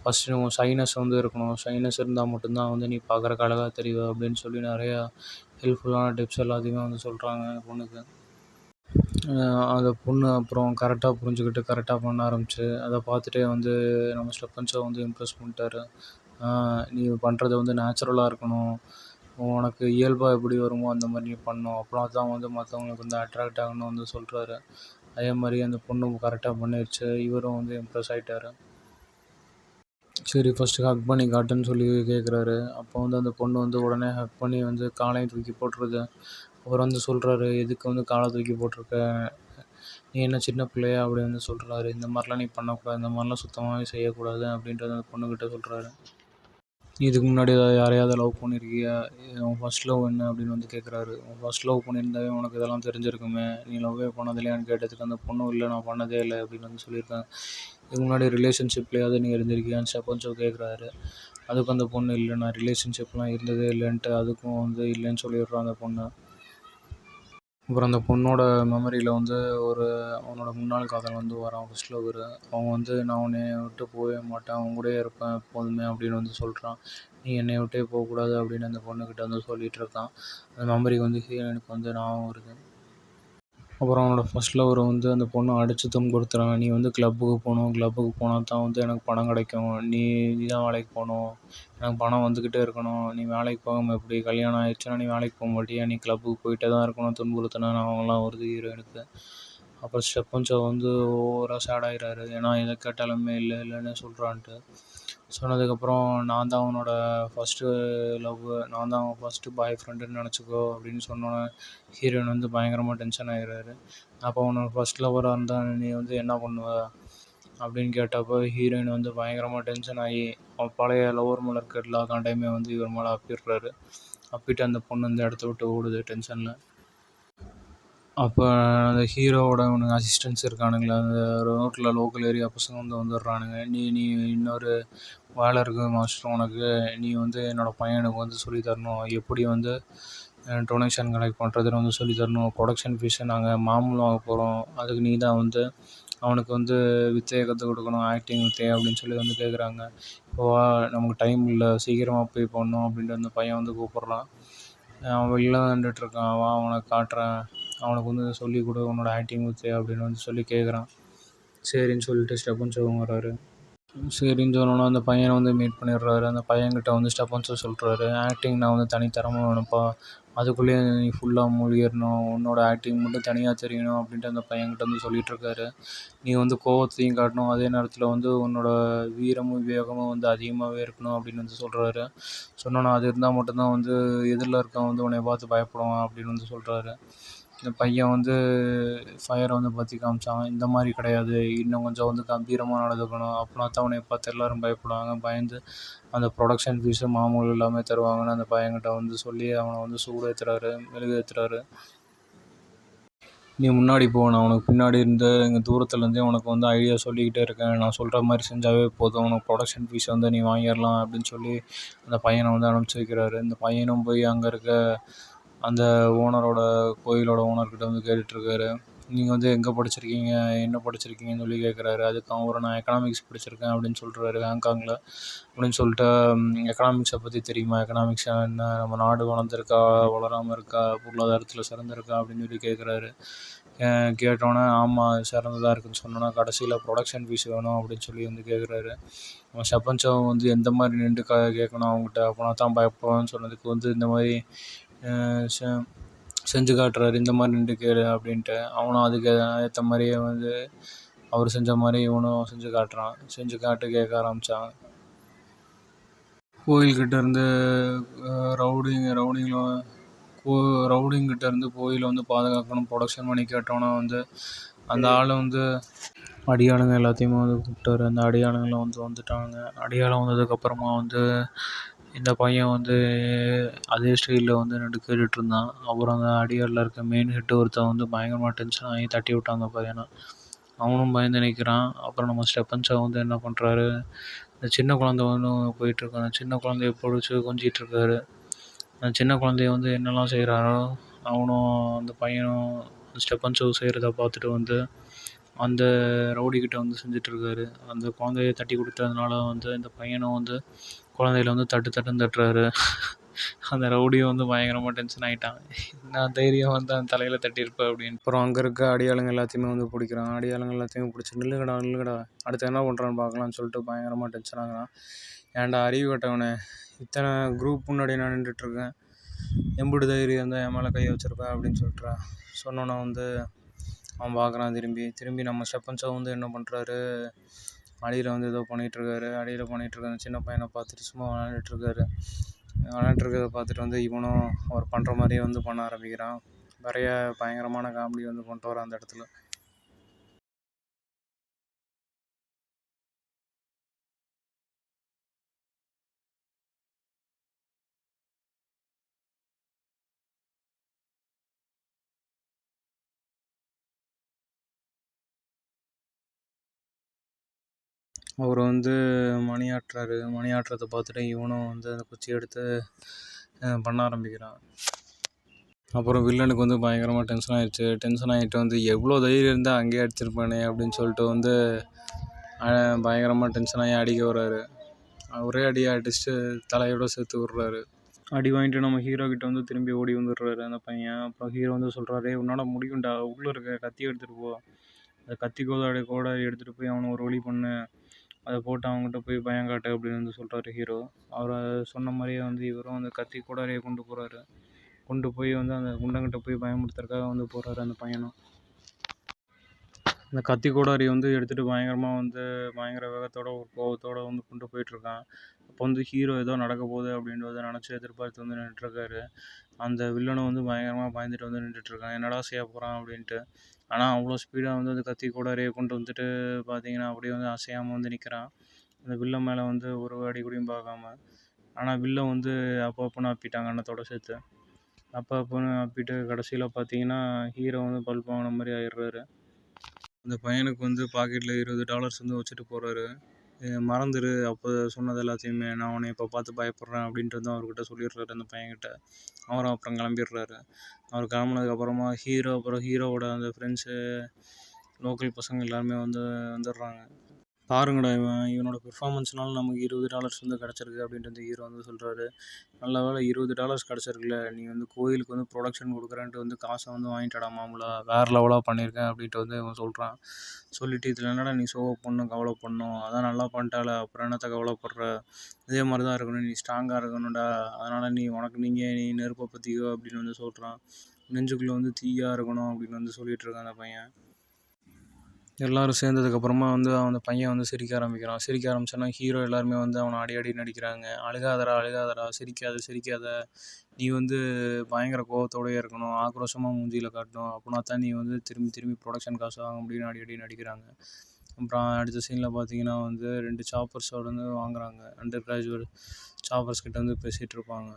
ஃபஸ்ட்டு உன் ஷைனஸ் வந்து இருக்கணும், ஷைனஸ் இருந்தால் மட்டும்தான் வந்து நீ பார்க்குறக்கு அழகாக தெரிவ அப்படின்னு சொல்லி நிறையா ஹெல்ப்ஃபுல்லான டிப்ஸ் எல்லாத்தையுமே வந்து சொல்கிறாங்க பொண்ணுக்கு. அந்த பொண்ணு அப்புறம் கரெக்டாக புரிஞ்சுக்கிட்டு கரெக்டாக பண்ண ஆரம்பிச்சு, அதை பார்த்துட்டே வந்து நம்ம ஸ்டெப்பன் சோ வந்து இம்ப்ரெஸ் பண்ணிட்டாரு. நீ பண்ணுறது வந்து நேச்சுரலாக இருக்கணும். உனக்கு இயல்பாக எப்படி வருமோ அந்த மாதிரி நீ பண்ணணும். அப்புறம் தான் வந்து மற்றவங்களுக்கு வந்து அட்ராக்ட் ஆகணும்னு வந்து சொல்கிறாரு. அதே மாதிரி அந்த பொண்ணு கரெக்டாக பண்ணிடுச்சு. இவரும் வந்து இம்ப்ரெஸ் ஆகிட்டாரு. சரி ஃபஸ்ட்டு ஹக் பண்ணி காட்டுன்னு சொல்லி கேட்குறாரு. அப்போ வந்து அந்த பொண்ணு வந்து உடனே ஹக் பண்ணி வந்து காலையும் தூக்கி போட்டுருது. அவர் வந்து சொல்கிறாரு, எதுக்கு வந்து காலை தூக்கி போட்டிருக்க, நீ என்ன சின்ன பிள்ளையா அப்படி வந்து சொல்கிறாரு. இந்த மாதிரிலாம் நீ பண்ணக்கூடாது, இந்த மாதிரிலாம் சுத்தமாகவே செய்யக்கூடாது அப்படின்றத அந்த பொண்ணுக்கிட்ட சொல்கிறாரு. நீ இதுக்கு முன்னாடி யாரையாவது லவ் பண்ணியிருக்கியா, உன் ஃபஸ்ட் லவ் என்ன அப்படின்னு வந்து கேட்குறாரு. உன் ஃபஸ்ட் லவ் பண்ணியிருந்தாவே உனக்கு இதெல்லாம் தெரிஞ்சிருக்குமே, நீ லவ்வே பண்ணதில்லையான்னு கேட்டதுக்கு அந்த பொண்ணும் இல்லை நான் பண்ணதே இல்லை அப்படின்னு வந்து சொல்லியிருக்காங்க. இதுக்கு முன்னாடி ரிலேஷன்ஷிப்லேயாவது நீ இருந்திருக்கியான்னு ஸ்டெப்பன்சோ கேட்குறாரு. அதுக்கும் அந்த பொண்ணு இல்லை நான் ரிலேஷன்ஷிப்லாம் இருந்ததே இல்லைன்ட்டு அதுக்கும் வந்து இல்லைன்னு சொல்லிடுறான் அந்த பொண்ணு. அப்புறம் அந்த பொண்ணோட மெமரியில் வந்து அவனோட முன்னாள் காதல் வந்து வரான் ஃபஸ்ட் லவ்வர். அவன் வந்து நான் உன்னை விட்டு போகவே மாட்டேன், அவன் கூடயே இருப்பேன் எப்போதுமே அப்படின்னு வந்து சொல்கிறான். நீ என்னை விட்டே போகக்கூடாது அப்படின்னு அந்த பொண்ணுக்கிட்ட வந்து சொல்லிகிட்டு இருக்கான். அந்த மெமரி வந்து ஹீரோயினுக்கு வந்து ஞாபகம் வருது. அப்புறம் அவனோட ஃபஸ்ட் லவ்வர் வந்து அந்த பொண்ணை அடித்து துன்புறுத்துறான். நீ வந்து கிளப்புக்கு போகணும், கிளப்புக்கு போனால் தான் வந்து எனக்கு பணம் கிடைக்கும், நீ தான் வேலைக்கு போகணும், எனக்கு பணம் வந்துக்கிட்டே இருக்கணும், நீ வேலைக்கு போகாமல் எப்படி, கல்யாணம் ஆயிடுச்சுன்னா நீ வேலைக்கு போக மாட்டியா, நீ கிளப்புக்கு போயிட்டே தான் இருக்கணும், துன்புறுத்தினா அவங்களாம் வருது ஹீரோயினுக்கு. அப்புறம் ஸ்டெப்பன்சோ வந்து ஓவராக சேட் ஆகிடுறாரு. ஏன்னா எதை கேட்டாலுமே இல்லை இல்லைன்னு சொல்கிறான்ட்டு. சொன்னதுக்கப்புறம் நான் தான் அவனோட ஃபஸ்ட்டு லவ்வு, நான் தான் அவன் ஃபஸ்ட்டு பாய் ஃப்ரெண்டுன்னு நினச்சிக்கோ அப்படின்னு சொன்னோன்னே ஹீரோயின் வந்து பயங்கரமாக டென்ஷன் ஆகிடுறாரு. அப்போ அவனோட ஃபஸ்ட் லவ்வராக இருந்தால் நீ வந்து என்ன பண்ணுவ அப்படின்னு கேட்டப்போ ஹீரோயின் வந்து பயங்கரமாக டென்ஷன் ஆகி அவன் பழைய லவர் மேலே இருக்க எல்லா காண்டையுமே வந்து இவர் மேலே அப்பிடுறாரு. அப்பிட்டு அந்த பொண்ணு இந்த இடத்த விட்டு ஓடுது டென்ஷனில். அப்போ அந்த ஹீரோவோட அவனுக்கு அசிஸ்டன்ஸ் இருக்கானுங்களே, அந்த ரோட்டில் லோக்கல் ஏரியா பசங்க வந்து வந்துடுறானுங்க. நீ இன்னொரு வேலை இருக்குது மாஸ்டர் உனக்கு, நீ வந்து என்னோடய பையனுக்கு வந்து சொல்லி தரணும், எப்படி வந்து டொனேஷன் கலெக்ட் பண்ணுறதுன்னு வந்து சொல்லி தரணும், ப்ரொடக்ஷன் ஃபீஸை நாங்கள் மாமூல் வாங்க போகிறோம், அதுக்கு நீ தான் வந்து அவனுக்கு வந்து வித்தையை கற்றுக் கொடுக்கணும், ஆக்டிங் வித்தையை அப்படின்னு சொல்லி வந்து கேட்குறாங்க. இப்போவா நமக்கு டைம் இல்லை, சீக்கிரமாக போய் பண்ணணும் அப்படின்ட்டு அந்த பையன் வந்து கூப்பிட்றான். அவன் வெளில நின்றுட்டுருக்கான். அவனை காட்டுறேன், அவனுக்கு வந்து சொல்லிக் கொடு உன்னோட ஆக்டிங் வித்தையை அப்படின்னு வந்து சொல்லி கேட்குறான். சரின்னு சொல்லிட்டு ஸ்டெப்பன்சோவும் வர்றாரு. சரின்னு சொன்னோன்னே அந்த பையனை வந்து மீட் பண்ணிடுறாரு. அந்த பையன்கிட்ட வந்து ஸ்டெப்பன்சோ சொல்கிறாரு, ஆக்டிங் நான் வந்து தனித்தரமாக வேணும்ப்பா, அதுக்குள்ளேயே நீ ஃபுல்லாக மூழ்கிடணும், உன்னோட ஆக்டிங் மட்டும் தனியாக தெரியணும் அப்படின்ட்டு அந்த பையன்கிட்ட வந்து சொல்லிகிட்ருக்காரு. நீ வந்து கோவத்தையும் காட்டணும், அதே நேரத்தில் வந்து உன்னோட வீரமும் விவேகமும் வந்து அதிகமாகவே இருக்கணும் அப்படின்னு வந்து சொல்கிறாரு. சொன்னோன்னா அது இருந்தால் மட்டும்தான் வந்து எதிரில் இருக்கவன் வந்து உன்னை பார்த்து பயப்படுவான் அப்படின்னு வந்து சொல்கிறாரு. இந்த பையன் வந்து ஃபயரை வந்து பற்றி காமிச்சான். இந்த மாதிரி கிடையாது, இன்னும் கொஞ்சம் வந்து கம்பீரமாக நடந்துக்கணும், அப்படின்னா தான் உன்னை பார்த்து எல்லோரும் பயப்படுவாங்க, பயந்து அந்த ப்ரொடக்ஷன் ஃபீஸு மாமூல் எல்லாமே தருவாங்கன்னு அந்த பையன்கிட்ட வந்து சொல்லி அவனை வந்து சூடேற்றுறாரு, மெழுகேற்றுறாரு. நீ முன்னாடி போ, நான் உனக்கு பின்னாடி இருந்து இங்கே தூரத்துலேருந்தே உனக்கு வந்து ஐடியா சொல்லிக்கிட்டே இருக்கேன், நான் சொல்கிற மாதிரி செஞ்சாவே போதும், உனக்கு ப்ரொடக்ஷன் ஃபீஸ் வந்து நீ வாங்கிடலாம் அப்படின்னு சொல்லி அந்த பையனை வந்து அனுப்பிச்சி வைக்கிறாரு. இந்த பையனும் போய் அங்கே இருக்க அந்த ஓனரோட கோயிலோட ஓனர்கிட்ட வந்து கேட்டுட்ருக்காரு. நீங்கள் வந்து எங்கே படிச்சிருக்கீங்க, என்ன படிச்சிருக்கீங்கன்னு சொல்லி கேட்குறாரு. அதுக்கு அவர் நான் எக்கனாமிக்ஸ் படிச்சிருக்கேன் அப்படின்னு சொல்கிறாரு, ஹாங்காங்கில் அப்படின்னு சொல்லிட்டு. எக்கனாமிக்ஸை பற்றி தெரியுமா, எக்கனாமிக்ஸ் என்ன, நம்ம நாடு வளர்ந்துருக்கா வளராமல் இருக்கா, பொருளாதாரத்தில் சிறந்திருக்கா அப்படின்னு சொல்லி கேட்குறாரு. கேட்டோன்னே ஆமாம் சிறந்ததாக இருக்குதுன்னு சொன்னோன்னா கடைசியில் ப்ரொடக்ஷன் ஃபீஸ் வேணும் அப்படின்னு சொல்லி வந்து கேட்குறாரு. அவன் ஸ்டெப்பன்சோ வந்து எந்த மாதிரி நின்று கேட்கணும் அவங்ககிட்ட, அப்படின்னா தான் பயப்படுவான்னு சொன்னதுக்கு வந்து இந்த மாதிரி செஞ்சு காட்டுறாரு, இந்த மாதிரி நின்று கேளு அப்படின்ட்டு. அவனும் அதுக்கு ஏற்ற மாதிரியே வந்து அவர் செஞ்ச மாதிரி இவனும் செஞ்சு காட்டுறான். செஞ்சு காட்டு கேட்க ஆரம்பித்தான். கோயில்கிட்டேருந்து ரவுடிங்கிட்டேருந்து கோயிலை வந்து பாதுகாக்கணும், ப்ரொடக்ஷன் பண்ணி கேட்டோன்னா வந்து அந்த ஆள் வந்து அடியாளுங்க எல்லாத்தையுமே வந்து கூப்பிட்டாரு. அந்த அடியாளுங்களாம் வந்துட்டாங்க. அடியாளம் வந்ததுக்கப்புறமா வந்து இந்த பையன் வந்து அதே ஸ்டைலில் வந்து நின்று கேட்டுட்ருந்தான். அப்புறம் அந்த அடியாளில் இருக்க மெயின் ஹெட்டு ஒருத்தன் வந்து பயங்கரமாக டென்ஷன் ஆகி தட்டி விட்டான் அந்த பையனை. அவனும் பயந்து நிற்கிறான். அப்புறம் நம்ம ஸ்டெப்பன்சோ வந்து என்ன பண்ணுறாரு, இந்த சின்ன குழந்தை வந்து போயிட்டுருக்கு, அந்த சின்ன குழந்தைய பிடிச்சி கொஞ்சிகிட்ருக்காரு. அந்த சின்ன குழந்தைய வந்து என்னெல்லாம் செய்கிறாரோ அவனும் அந்த பையனும் ஸ்டெப்பன்சோ செய்கிறத பார்த்துட்டு வந்து அந்த ரவுடிக்கிட்ட வந்து செஞ்சிட்ருக்காரு. அந்த குழந்தைய தட்டி கொடுத்ததுனால வந்து இந்த பையனும் வந்து குழந்தையில வந்து தட்டுன்னு தட்டுறாரு. அந்த ரவுடியும் வந்து பயங்கரமாக டென்ஷன் ஆகிட்டான். நான் தைரியம் வந்து அந்த தலையில் தட்டியிருப்பேன் அப்படின்னு. அப்புறம் அங்கே இருக்க அடியாளுங்க எல்லாத்தையுமே வந்து பிடிக்கிறான். அடியாளுங்க எல்லாத்தையுமே பிடிச்சி நில்லுங்கடா அடுத்து என்ன பண்ணுறான்னு பார்க்கலான்னு சொல்லிட்டு பயங்கரமாக டென்ஷன் ஆகுறான். ஏன்டா அறிவு கட்டவனே, இத்தனை குரூப் முன்னாடி நான் நின்றுட்டுருக்கேன், எம்புட்டு தைரியம் இருந்தால் என் மேலே கையை வச்சுருப்பேன் அப்படின்னு சொல்லிட்டுறான். சொன்னோன்னே வந்து அவன் பார்க்குறான். திரும்பி நம்ம ஸ்டெப்பன் ஷோ வந்து என்ன பண்ணுறாரு, அடியில் வந்து ஏதோ பண்ணிகிட்ருக்காரு. அடியில் பண்ணிகிட்ருக்க அந்த சின்ன பையனை பார்த்துட்டு சும்மா விளையாண்டுருக்கிறத பார்த்துட்டு வந்து இவனும் அவர் பண்ணுற மாதிரியே வந்து பண்ண ஆரம்பிக்கிறான். நிறைய பயங்கரமான காமெடி வந்து கொண்டு வரான் அந்த இடத்துல. அவர் வந்து மணி ஆட்டுறதை பார்த்துட்டு இவனும் வந்து அந்த குச்சி எடுத்து பண்ண ஆரம்பிக்கிறான். அப்புறம் வில்லனுக்கு வந்து பயங்கரமாக டென்ஷன் ஆகிட்டு வந்து எவ்வளோ தைரியம் இருந்தால் அங்கேயே அடிச்சிருப்பானே அப்படின்னு சொல்லிட்டு வந்து பயங்கரமாக டென்ஷன் ஆகி அடிக்க வர்றாரு. ஒரே அடியை அடிச்சுட்டு தலையோட சேர்த்து விட்றாரு. அடி வாங்கிட்டு நம்ம ஹீரோ கிட்ட வந்து திரும்பி ஓடி வந்துடுறாரு அந்த பையன். அப்புறம் ஹீரோ வந்து சொல்கிறாரு, உன்னால் முடியும்டா, உள்ளே இருக்க கத்தி எடுத்துகிட்டு போ, அந்த கத்தி கோடாரி எடுத்துகிட்டு போய் அவனை ஒரு வழி பண்ணு, அதை போட்டு அவங்ககிட்ட போய் பயம் காட்டு அப்படின்னு வந்து சொல்கிறாரு ஹீரோ. அவரை சொன்ன மாதிரியே வந்து இவரும் அந்த கத்தி கோடாரியை கொண்டு போய் வந்து அந்த குண்டங்கிட்ட போய் பயமுறுத்துறதுக்காக வந்து போகிறாரு அந்த பையனும். அந்த கத்தி கோடாரி வந்து எடுத்துகிட்டு பயங்கர வேகத்தோட ஒரு கோவத்தோடு வந்து கொண்டு போயிட்டுருக்கான். அப்போ வந்து ஹீரோ ஏதோ நடக்க போகுது அப்படின்றத நினச்சி எதிர்பார்த்து வந்து நின்றுட்டுருக்காரு. அந்த வில்லனும் வந்து பயங்கரமாக பயந்துட்டு வந்து நின்றுட்டுருக்கான், என்னடா செய்ய போகிறான் அப்படின்ட்டு. ஆனால் அவ்வளோ ஸ்பீடாக வந்து அந்த கத்தி கோடாரியை கொண்டு வந்துட்டு பார்த்தீங்கன்னா அப்படியே வந்து அசையாமல் வந்து நிற்கிறான். அந்த வில்லன் மேலே வந்து ஒரு அடி கூடியும் பார்க்காம. ஆனால் வில்லன் வந்து அப்பப்போன்னு அப்பிட்டாங்க அன்னத்தோட சேர்த்து. அப்பப்போன்னு அப்பிட்டு கடைசியில் பார்த்தீங்கன்னா ஹீரோ வந்து பல்ப் வாங்கின மாதிரி ஆயிடுறாரு. அந்த பையனுக்கு வந்து பாக்கெட்டில் $20 வந்து வச்சுட்டு போகிறாரு. மறந்துடு அப்போ சொன்னது எல்லாத்தையுமே, நான் உன்னை இப்போ பார்த்து பயப்படுறேன் அப்படின்ட்டு வந்து அவர்கிட்ட சொல்லிடுறாரு அந்த பையன்கிட்ட. அவரும் அப்புறம் கிளம்பிடுறாரு. அவர் கிளம்புனதுக்கப்புறமா அப்புறம் ஹீரோவோட அந்த ஃப்ரெண்ட்ஸு, லோக்கல் பசங்க எல்லாருமே வந்துடுறாங்க. பாருங்கடா, இவனோட பெர்ஃபார்மன்ஸ்னால நமக்கு $20 வந்து கிடச்சிருக்கு அப்படின்ட்டு வந்து ஹீரோ வந்து சொல்கிறாரு. நல்ல வேலை $20 கிடச்சிருக்குல்ல, நீ வந்து கோயிலுக்கு வந்து ப்ரொடக்ஷன் கொடுக்குறேன்ட்டு வந்து காசை வந்து வாங்கிட்டடா மாமூலா, வேறு லெவலாக பண்ணியிருக்கேன் அப்படின்ட்டு வந்து இவன் சொல்கிறான். சொல்லிவிட்டு இதில் என்னடா நீ ஷோ பண்ணணும் கவலைப்படணும், அதான் நல்லா பண்ணிட்டால அப்புறம் என்னத்தை கவலைப்படுற, இதே மாதிரி தான் இருக்கணும், நீ ஸ்ட்ராங்காக இருக்கணும்டா, அதனால் நீ நெருப்பை பற்றிக்கோ அப்படின்னு வந்து சொல்கிறான். நெஞ்சுக்குள்ளே வந்து தீயாக இருக்கணும் அப்படின்னு வந்து சொல்லிகிட்ருக்கான் அந்த பையன். எல்லோரும் சேர்ந்ததுக்கப்புறமா வந்து அந்த பையன் வந்து சிரிக்க ஆரம்பிச்சான்னா ஹீரோ எல்லாருமே வந்து அவனை அடி நடிக்கிறாங்க. அழுகாதடா, சிரிக்காத, நீ வந்து பயங்கர கோவத்தோடயே இருக்கணும், ஆக்ரோஷமாக மூஞ்சியில் காட்டணும், அப்படின்னா தான் நீ வந்து திரும்பி ப்ரொடக்ஷன் காசு வாங்க முடியும்னு அடி நடிக்கிறாங்க. அப்புறம் அடுத்த சீனில் பார்த்தீங்கன்னா வந்து 2 சாப்பர்ஸோட வந்து வாங்குறாங்க. அண்டர் கிராஜுவேட் சாப்பர்ஸ் கிட்ட வந்து பேசிகிட்டு இருப்பாங்க.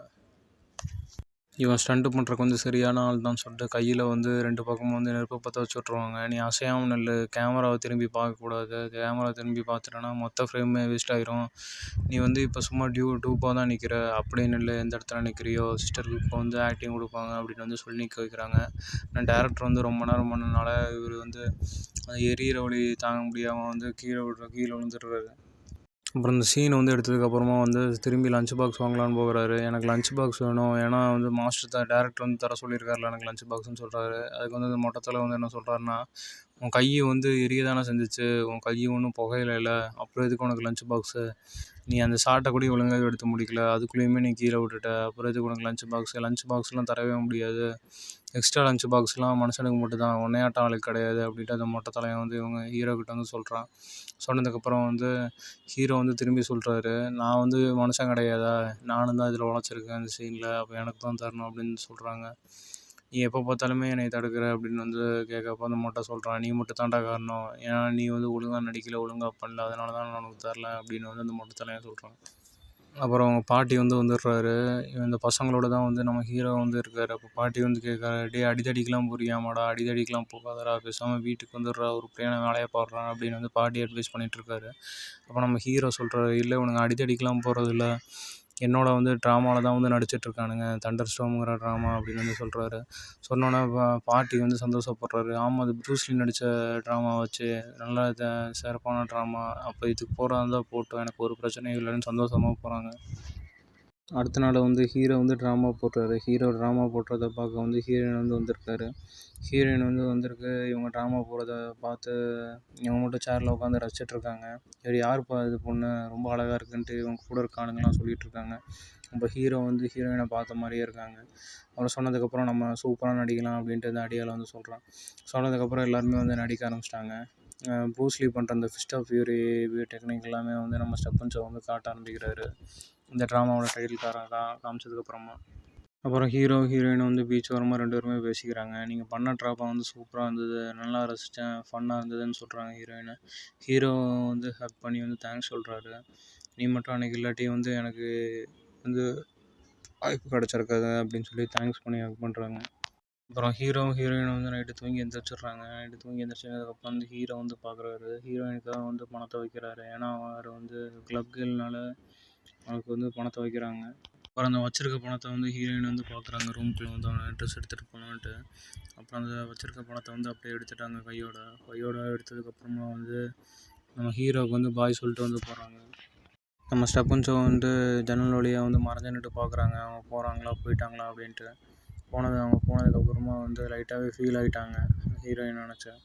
இவன் ஸ்டண்ட்டு பண்ணுறக்கு வந்து சரியான ஆள் தான் சொல்லிட்டு கையில் வந்து 2 பக்கமும் வந்து நெருப்பை பற்ற வச்சு விட்ருவாங்க. நீ அசையாமல் நில்லு, கேமராவை திரும்பி பார்க்கக்கூடாது, கேமரா திரும்பி பார்த்துட்டேன்னா மொத்த ஃப்ரேமே வேஸ்ட் ஆகிரும், நீ வந்து இப்போ சும்மா டூப்பாக தான் நிற்கிற, அப்படியே நில்லு, எந்த இடத்துல நிற்கிறியோ, சிஸ்டருக்கு இப்போ வந்து ஆக்டிங் கொடுப்பாங்க அப்படின்னு வந்து சொல்லி நிற்க வைக்கிறாங்க. ஆனால் டேரக்டர் வந்து ரொம்ப நேரம் பண்ணனால இவர் வந்து எரியிற வலி தாங்க முடியாமல் வந்து கீழே விழுந்துடுறாரு. அப்புறம் இந்த சீன் வந்து எடுத்ததுக்கப்புறமா வந்து திரும்பி லஞ்ச் பாக்ஸ் வாங்கலான்னு போகிறாரு. எனக்கு லஞ்ச் பாக்ஸ் வேணும், ஏன்னா வந்து டேரக்டர் வந்து தர சொல்லியிருக்காருல எனக்கு லஞ்ச் பாக்ஸ்ன்னு சொல்கிறாரு. அதுக்கு வந்து இந்த மொட்டத்தில் வந்து என்ன சொல்கிறாருன்னா, உன் கை வந்து எரிய தானே செஞ்சிச்சு, உன் கை ஒன்றும் புகையில, அப்புறம் எதுக்கு உனக்கு லஞ்ச் பாக்ஸு, நீ அந்த ஷார்ட்டை கூட ஒழுங்காக எடுத்து முடிக்கல, அதுக்குள்ளேயுமே நீ கீழே விட்டுட்ட, அப்புறம் எதுக்கு உனக்கு லஞ்ச் பாக்ஸ்லாம் தரவே முடியாது, எக்ஸ்ட்ரா லஞ்ச் பாக்ஸ்லாம் மனுஷனுக்கு மட்டும் தான், உன்னையாட்டம் ஆளுக்கு கிடையாது அப்படின்ட்டு அந்த மொட்டை தலையை வந்து இவங்க ஹீரோ கிட்ட வந்து சொல்கிறான். சொன்னதுக்கப்புறம் வந்து ஹீரோ வந்து திரும்பி சொல்கிறாரு, நான் வந்து மனுஷன் கிடையாதா, நானும் தான் இதில் உழைச்சிருக்கேன் இந்த சீனில், அப்போ எனக்கு தான் தரணும் அப்படின்னு சொல்கிறாங்க. நீ எப்போ பார்த்தாலுமே என்னை தடுக்கிற அப்படின்னு வந்து கேட்கப்போ அந்த மொட்டை சொல்கிறான், நீ மட்டும் தான்டா காரணம், ஏன்னா நீ வந்து ஒழுங்காக நடிக்கல, ஒழுங்காக பண்ணல, அதனால தான் நான் உனக்கு தரல அப்படின்னு வந்து அந்த மொட்டை தலையை சொல்கிறான். அப்புறம் அவங்க பாட்டி வந்து வந்துடுறாரு. இந்த பசங்களோட தான் வந்து நம்ம ஹீரோ வந்து இருக்கார். அப்போ பாட்டி வந்து கேட்குறாரு, டேய் அடிதடிக்கெலாம் போறியாமாடா, அடிதடிக்கெலாம் போகாதடா, பேசாமல் வீட்டுக்கு வந்துடுறா, ஒரு பிள்ளையான வேலையை பாடுறான் அப்படின்னு வந்து பாட்டி அட்வைஸ் பண்ணிகிட்ருக்காரு. அப்போ நம்ம ஹீரோ சொல்கிறாரு, இல்லை இவனுங்க அடிதடிக்கெலாம் போகிறதில்ல, என்னோட வந்து ட்ராமாவில் தான் வந்து நடிச்சிட்ருக்கானுங்க, தண்டர் ஸ்டோம்ங்கிற ட்ராமா அப்படின்னு வந்து சொல்கிறாரு. சொன்னோன்னே பாட்டி வந்து சந்தோஷப்படுறாரு. ஆமாம், அது ப்ரூஸ்லி நடித்த ட்ராமா வச்சு நல்லா சிறப்பான ட்ராமா, அப்போ இதுக்கு போகிறதா இருந்தால் போட்டோம், எனக்கு ஒரு பிரச்சனையும் இல்லைன்னு சந்தோஷமாக போகிறாங்க. அடுத்த நாள் வந்து ஹீரோ வந்து ட்ராமா போடுறாரு. ஹீரோ ட்ராமா போடுறத பார்க்க வந்து ஹீரோயின் வந்து வந்திருக்காரு. ஹீரோயின் வந்து வந்திருக்கு. இவங்க ட்ராமா போடுறத பார்த்து இவங்க மட்டும் சேரில் உட்காந்து ரசிச்சிட்ருக்காங்க. சரி யாருப்பா இது பொண்ணு ரொம்ப அழகாக இருக்குன்ட்டு இவங்க கூட இருக்க ஆளுங்கலாம் சொல்லிகிட்ருக்காங்க. நம்ம ஹீரோ வந்து ஹீரோயினை பார்த்த மாதிரியே இருக்காங்க. அப்புறம் சொன்னதுக்கப்புறம் நம்ம சூப்பராக நடிக்கலாம் அப்படின்ட்டு இந்த அடியால் வந்து சொல்கிறான். சொன்னதுக்கப்புறம் எல்லாருமே வந்து நடிக்க ஆரம்பிச்சிட்டாங்க. ப்ரூஸ்லி பண்ணுற அந்த ஃபிஸ்ட் ஆஃப் ஃபியூரி டெக்னிக் எல்லாமே வந்து நம்ம ஸ்டெப்பன் சோ வந்து காட்ட ஆரம்பிக்கிறாரு. இந்த ட்ராமாவோட டைட்டில்காரன் காமிச்சதுக்கப்புறமா அப்புறம் ஹீரோ ஹீரோயின் வந்து பீச் ஓரமாக 2 பேருமே பேசிக்கிறாங்க. நீங்கள் பண்ண ட்ராப்பா வந்து சூப்பராக இருந்தது, நல்லா ரசித்தேன், ஃபன்னாக இருந்ததுன்னு சொல்கிறாங்க ஹீரோயின். ஹீரோ வந்து ஹக் பண்ணி வந்து தேங்க்ஸ் சொல்கிறாரு. நீ மட்டும் அன்றைக்கி இல்லாட்டி வந்து எனக்கு வந்து வாய்ப்பு கிடச்சிருக்காது அப்படின்னு சொல்லி தேங்க்ஸ் பண்ணி ஹக் பண்ணுறாங்க. அப்புறம் ஹீரோ ஹீரோயின் வந்து நைட்டு தூங்கி எந்திரிச்சிடுறாங்க. நைட்டு தூங்கி எந்திரிச்சதுக்கப்புறம் வந்து ஹீரோ வந்து பார்க்குறாரு. ஹீரோயினுக்காக வந்து பணத்தை வைக்கிறாரு. ஏன்னா அவர் வந்து கிளப் கேர்ள்னால அவருக்கு வந்து பணத்தை வைக்கிறாங்க. அப்புறம் அந்த வச்சிருக்க பணத்தை வந்து ஹீரோயின் வந்து பார்க்குறாங்க. ரூம்குள்ளே வந்து அவன் ட்ரெஸ் எடுத்துகிட்டு போனான்ட்டு. அப்புறம் அந்த வச்சிருக்க பணத்தை வந்து அப்படியே எடுத்துட்டாங்க கையோட எடுத்ததுக்கப்புறமா வந்து நம்ம ஹீரோவுக்கு வந்து பாய் சொல்லிட்டு வந்து போகிறாங்க. நம்ம ஸ்டெப்பன் சோ வந்து ஜன்னல் வழியாக வந்து மறைஞ்சுன்னுட்டு பார்க்குறாங்க. அவங்க போயிட்டாங்களா அப்படின்ட்டு. அவங்க போனதுக்கப்புறமா வந்து லைட்டாகவே ஃபீல் ஆகிட்டாங்க ஹீரோயின் நினச்சேன்.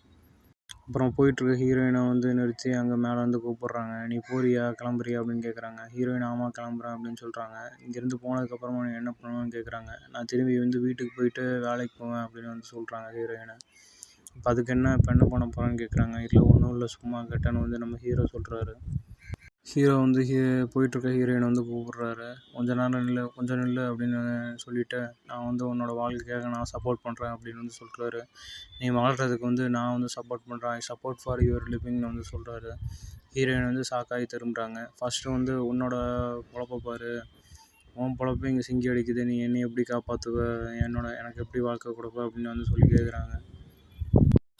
அப்புறம் போயிட்டுருக்க ஹீரோயினை வந்து நிறுத்தி அங்கே மேலே வந்து கூப்பிட்றாங்க. நீ போறியா கிளம்புறியா அப்படின்னு கேட்குறாங்க. ஹீரோயின் ஆமாம் கிளம்புறேன் அப்படின்னு சொல்கிறாங்க. இங்கேருந்து போனதுக்கப்புறமா நீ என்ன பண்ணுவேன்னு கேட்குறாங்க. நான் திரும்பி வந்து வீட்டுக்கு போயிட்டு வேலைக்கு போவேன் அப்படின்னு வந்து சொல்கிறாங்க ஹீரோயினை. இப்போ அதுக்கு இப்போ என்ன பண்ண போகிறேன்னு கேட்குறாங்க. இல்லை ஒன்றும் இல்லை சும்மா கேட்டேன்னு வந்து நம்ம ஹீரோ சொல்கிறாரு. ஹீரோ வந்து போயிட்டுருக்க ஹீரோயினை வந்து கூப்பிட்றாரு. கொஞ்சம் நில்லு அப்படின்னு சொல்லிவிட்டு நான் வந்து உன்னோட வாழ்க்கைக்காக நான் சப்போர்ட் பண்ணுறேன் அப்படின்னு வந்து சொல்கிறாரு. நீ வாழ்கிறதுக்கு வந்து நான் வந்து சப்போர்ட் பண்ணுறேன். ஐ சப்போர்ட் ஃபார் யுவர் லிவிங்னு வந்து சொல்கிறாரு. ஹீரோயின் வந்து ஷாக்காகி திரும்புகிறாங்க. ஃபஸ்ட்டு வந்து உன்னோட பொழப்ப பாரு, உன் பொழப்பு இங்கே சிங்கி அடிக்குது, நீ என்னை எப்படி காப்பாற்றுவ, எனக்கு எப்படி வாழ்க்கை கொடுப்ப அப்படின்னு வந்து சொல்லி கேட்குறாங்க.